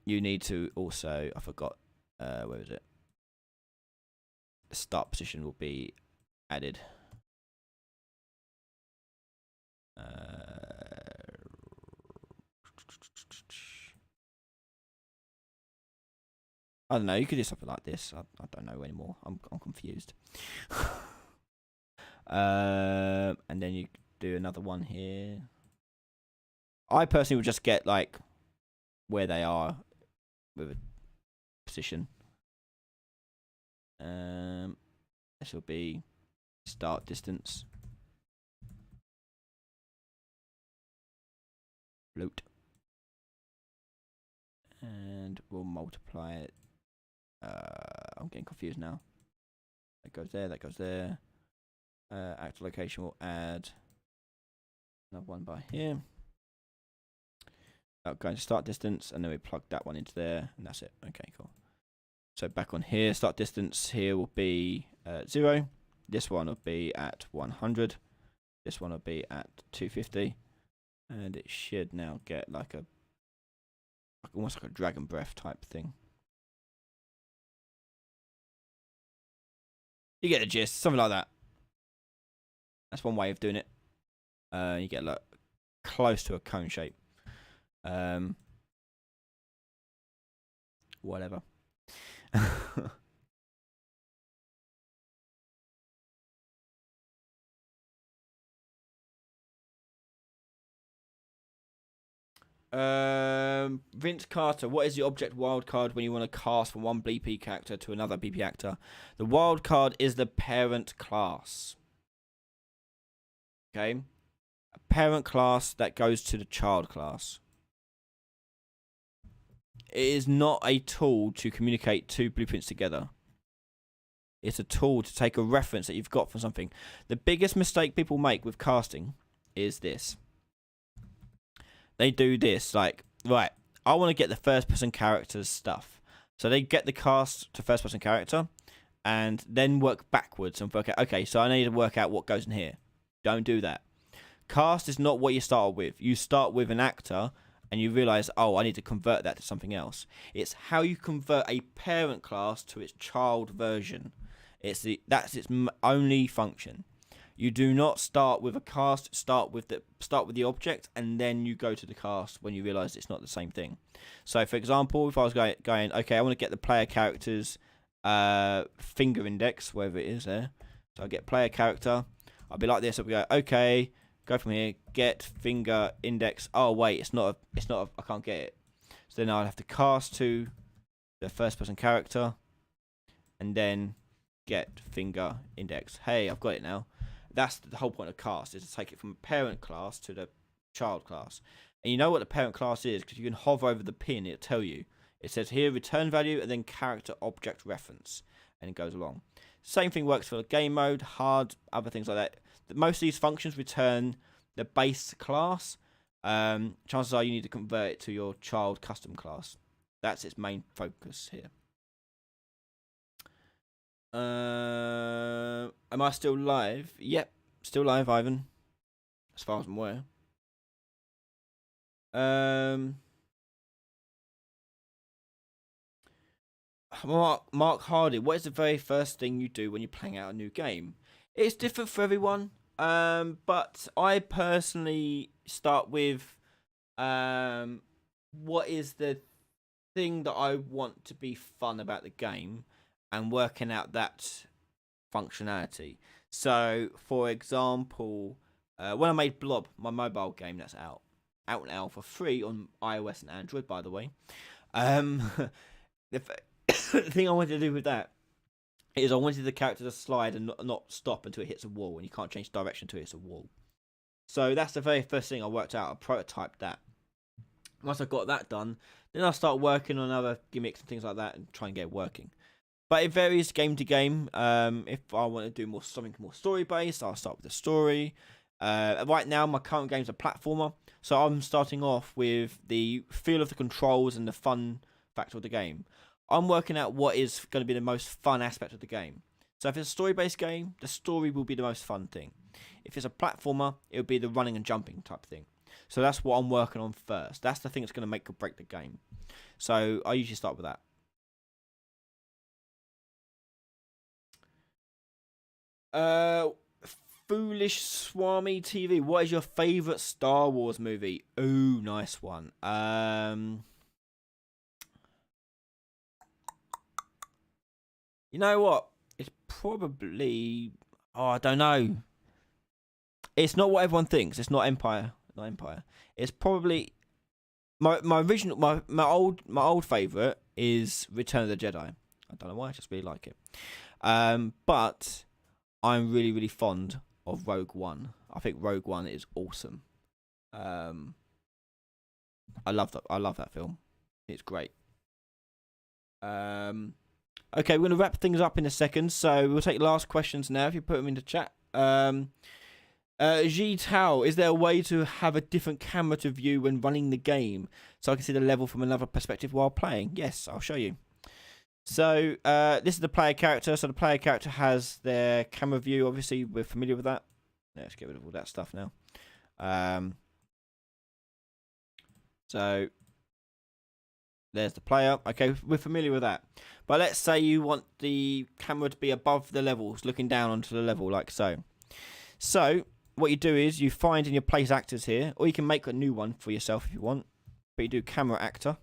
You need to also, I forgot, where is it? The start position will be added. I don't know. You could do something like this. I don't know anymore. I'm confused. And then you do another one here. I personally would just get like where they are with a position. This will be start distance. Float. And we'll multiply it. I'm getting confused now. That goes there, that goes there. Active location will add another one by here. Going to start distance, and then we plug that one into there, and that's it. Okay, cool. So back on here, start distance here will be 0. This one will be at 100. This one will be at 250. And it should now get like a, almost like a dragon breath type thing. You get the gist, something like that. That's one way of doing it. You get like close to a cone shape. Whatever. Vince Carter, what is the object wildcard when you want to cast from one BP character to another BP actor? The wildcard is the parent class. Okay? A parent class that goes to the child class. It is not a tool to communicate 2 blueprints together. It's a tool to take a reference that you've got from something. The biggest mistake people make with casting is this. They do this, like, right, I want to get the first person character's stuff. So they get the cast to first person character and then work backwards and work out, okay, so I need to work out what goes in here. Don't do that. Cast is not what you start with. You start with an actor and you realize, oh, I need to convert that to something else. It's how you convert a parent class to its child version. That's its only function. You do not start with a cast. Start with the object, and then you go to the cast when you realise it's not the same thing. So, for example, if I was going, okay, I want to get the player character's finger index, wherever it is there. So I get player character. I'll be like this. I'll go, okay, go from here, get finger index. Oh wait, it's not. I can't get it. So then I'll have to cast to the first person character, and then get finger index. Hey, I've got it now. That's the whole point of cast, is to take it from a parent class to the child class. And you know what the parent class is because you can hover over the pin, it'll tell you. It says here return value and then character object reference, and it goes along. Same thing works for the game mode, hard, other things like that. Most of these functions return the base class. Chances are you need to convert it to your child custom class. That's its main focus here. Am I still live? Yep, still live, Ivan. As far as I'm aware. Mark Hardy, what is the very first thing you do when you're playing out a new game? It's different for everyone. But I personally start with what is the thing that I want to be fun about the game, and working out that functionality. So, for example, when I made Blob, my mobile game that's out now for free on iOS and Android, by the way. The thing I wanted to do with that is I wanted the character to slide and not stop until it hits a wall, and you can't change direction until it hits a wall. So that's the very first thing I worked out. I prototyped that. Once I got that done, then I start working on other gimmicks and things like that and try and get it working. But it varies game to game. If I want to do something more story based, I'll start with the story. Right now, my current game's a platformer, so I'm starting off with the feel of the controls and the fun factor of the game. I'm working out what is going to be the most fun aspect of the game. So if it's a story-based game, the story will be the most fun thing. If it's a platformer, it'll be the running and jumping type thing. So that's what I'm working on first. That's the thing that's going to make or break the game. So I usually start with that. Foolish Swami TV, what is your favourite Star Wars movie? Ooh, nice one. You know what? It's probably... Oh, I don't know. It's not what everyone thinks. It's not Empire. Not Empire. It's probably... My original... My old favourite is Return of the Jedi. I don't know why. I just really like it. But I'm really, really fond of Rogue One. I think Rogue One is awesome. I love that film. It's great. Okay, we're going to wrap things up in a second, so we'll take last questions now if you put them in the chat. Ji Tao, is there a way to have a different camera to view when running the game so I can see the level from another perspective while playing? Yes, I'll show you. So, this is the player character. So the player character has their camera view. Obviously, we're familiar with that. Let's get rid of all that stuff now. So, there's the player. Okay, we're familiar with that. But let's say you want the camera to be above the levels, looking down onto the level, like so. So, what you do is you find in your place actors here, or you can make a new one for yourself if you want. But you do camera actor.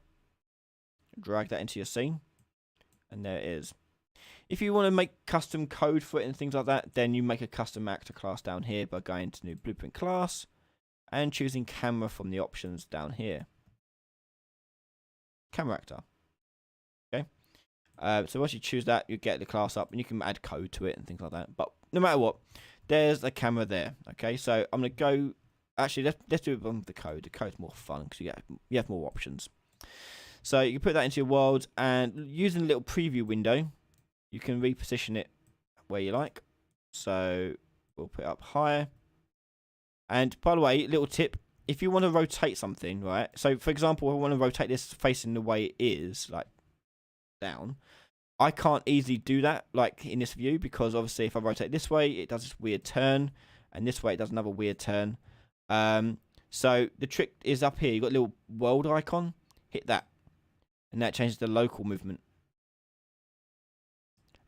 Drag that into your scene. And there it is. If you want to make custom code for it and things like that, then you make a custom actor class down here by going to new blueprint class and choosing camera from the options down here. Camera actor. Okay. So once you choose that, you get the class up and you can add code to it and things like that. But no matter what, there's the camera there. Okay. So I'm going to go. Actually, let's do it with the code. The code's more fun because you have more options. So you can put that into your world, and using the little preview window, you can reposition it where you like. So we'll put it up higher. And by the way, little tip, if you want to rotate something, right? So for example, I want to rotate this facing the way it is, like down. I can't easily do that like in this view, because obviously if I rotate this way, it does this weird turn, and this way it does another weird turn. So the trick is up here. You've got a little world icon. Hit that, and that changes the local movement.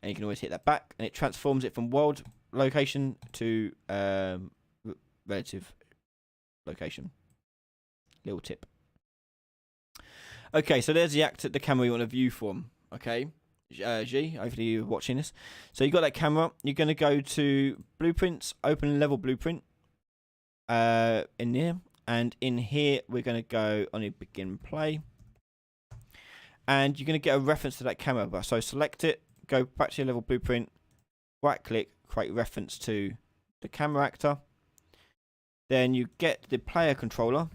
And you can always hit that back, and it transforms it from world location to relative location. Little tip. Okay, so there's the camera you want to view from. Okay. G, hopefully you're watching this. So you got that camera. You're going to go to blueprints, open level blueprint in there, and in here we're going to go on a begin play, and you're going to get a reference to that camera. So select it, go back to your level blueprint, right click, create reference to the camera actor. Then you get the player controller,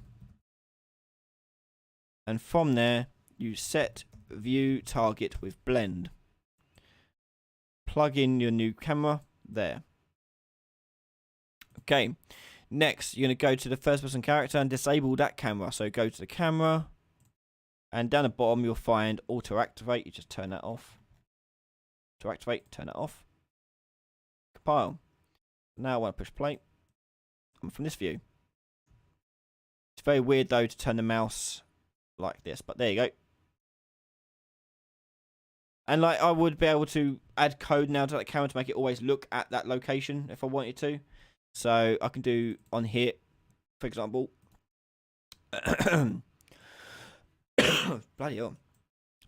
and from there you set view target with blend. Plug in your new camera there. Okay, next you're going to go to the first person character and disable that camera. So go to the camera, and down the bottom you'll find auto activate. You just turn that off. To activate, turn it off. Compile. Now I want to push play. I'm from this view. It's very weird though to turn the mouse like this, but there you go. And like I would be able to add code now to that camera to make it always look at that location if I wanted to. So I can do on here, for example. Bloody hell.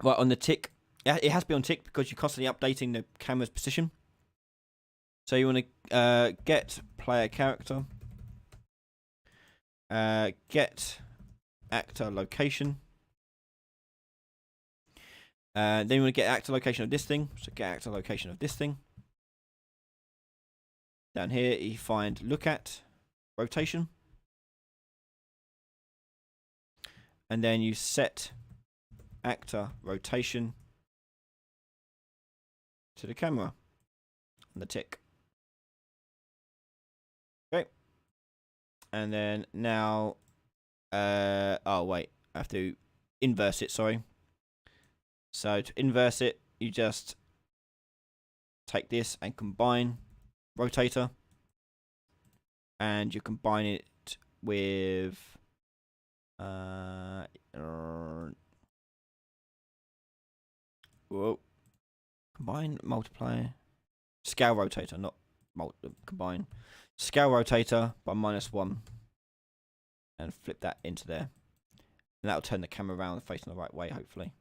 Right, on the tick. It has to be on tick because you're constantly updating the camera's position. So you want to get player character. Get actor location. Then you want to get actor location of this thing. So get actor location of this thing. Down here you find look at rotation. And then you set actor rotation to the camera and the tick. Okay. And then now oh wait, I have to inverse it, sorry. So to inverse it, you just take this and combine rotator, and you combine it with whoa, combine multiplier scale rotator, not combine scale rotator by -1, and flip that into there, and that'll turn the camera around facing the right way, hopefully.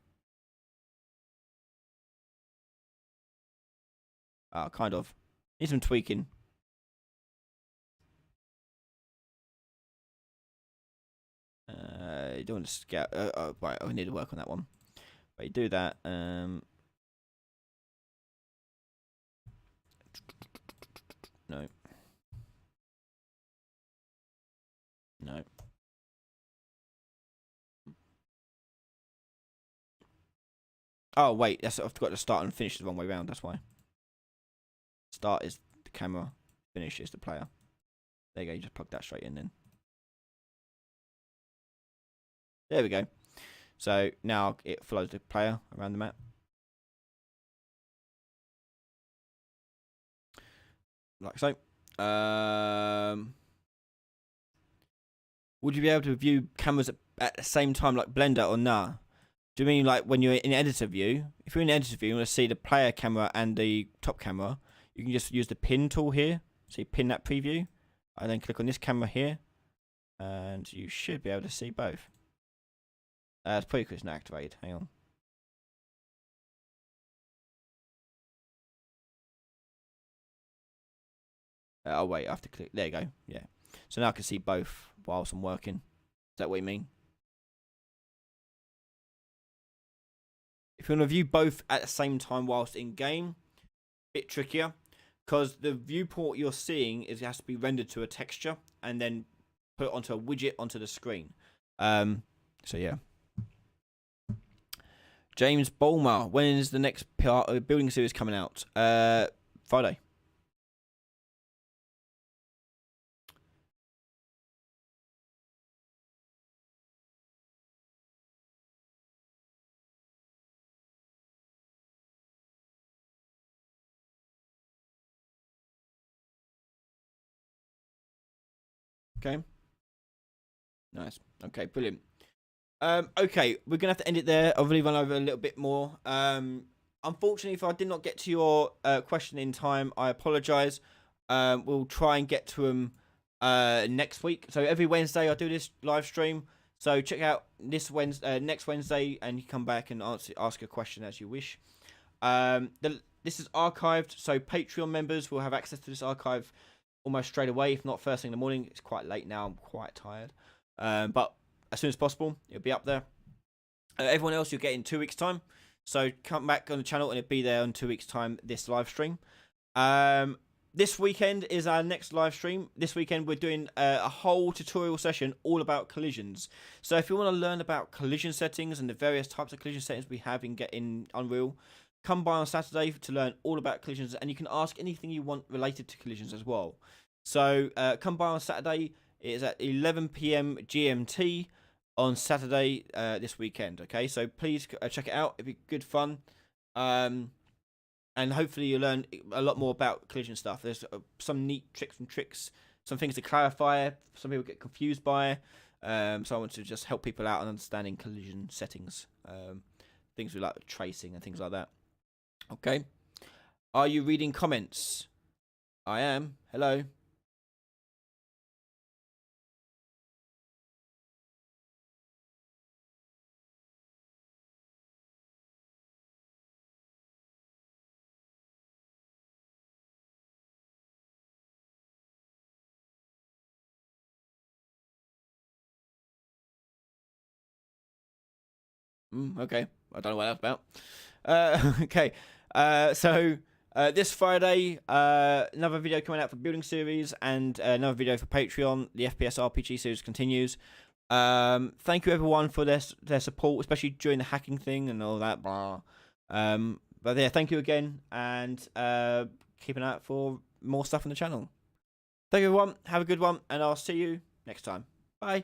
Kind of. Need some tweaking. You don't want to scale. Right, I need to work on that one. But you do that. No. No. Oh wait, that's I've got to start and finish the wrong way around. That's why. Start is the camera, finish is the player. There you go, you just plug that straight in then. There we go. So now it follows the player around the map. Like so. Would you be able to view cameras at the same time like Blender or nah? Do you mean like when you're in editor view? If you're in editor view, you want to see the player camera and the top camera, you can just use the pin tool here. So you pin that preview, and then click on this camera here, and you should be able to see both. It's pretty quick and activated. Hang on. Oh wait, I have to click. There you go. Yeah. So now I can see both whilst I'm working. Is that what you mean? If you want to view both at the same time whilst in game, bit trickier, because the viewport you're seeing is it has to be rendered to a texture and then put onto a widget onto the screen. So yeah. James Bulmer, when is the next part of the building series coming out? Friday. Okay. Nice. Okay, brilliant. Okay, we're gonna have to end it there. I've really run over a little bit more. Unfortunately, if I did not get to your question in time, I apologise. We'll try and get to them next week. So every Wednesday I do this live stream. So check out this Wednesday, next Wednesday, and you come back and ask a question as you wish. This is archived, so Patreon members will have access to this archive almost straight away, if not first thing in the morning. It's quite late now. I'm quite tired. But as soon as possible, it'll be up there. Everyone else, you'll get in 2 weeks' time. So come back on the channel and it'll be there in 2 weeks' time, this live stream. This weekend is our next live stream. This weekend we're doing a whole tutorial session all about collisions. So if you want to learn about collision settings and the various types of collision settings we have in Unreal, come by on Saturday to learn all about collisions, and you can ask anything you want related to collisions as well. So come by on Saturday. It is at 11 PM GMT on Saturday this weekend. Okay, so please check it out. It'll be good fun. And hopefully you'll learn a lot more about collision stuff. There's some neat tricks, some things to clarify. Some people get confused by. So I want to just help people out on understanding collision settings. Things like tracing and things like that. Okay. Are you reading comments? I am. Hello. Okay, I don't know what that's about. Okay, so this Friday, another video coming out for building series and another video for Patreon. The FPS RPG series continues. Thank you everyone for their support, especially during the hacking thing and all that. Blah. But yeah, thank you again, and keep an eye out for more stuff on the channel. Thank you everyone. Have a good one, and I'll see you next time. Bye.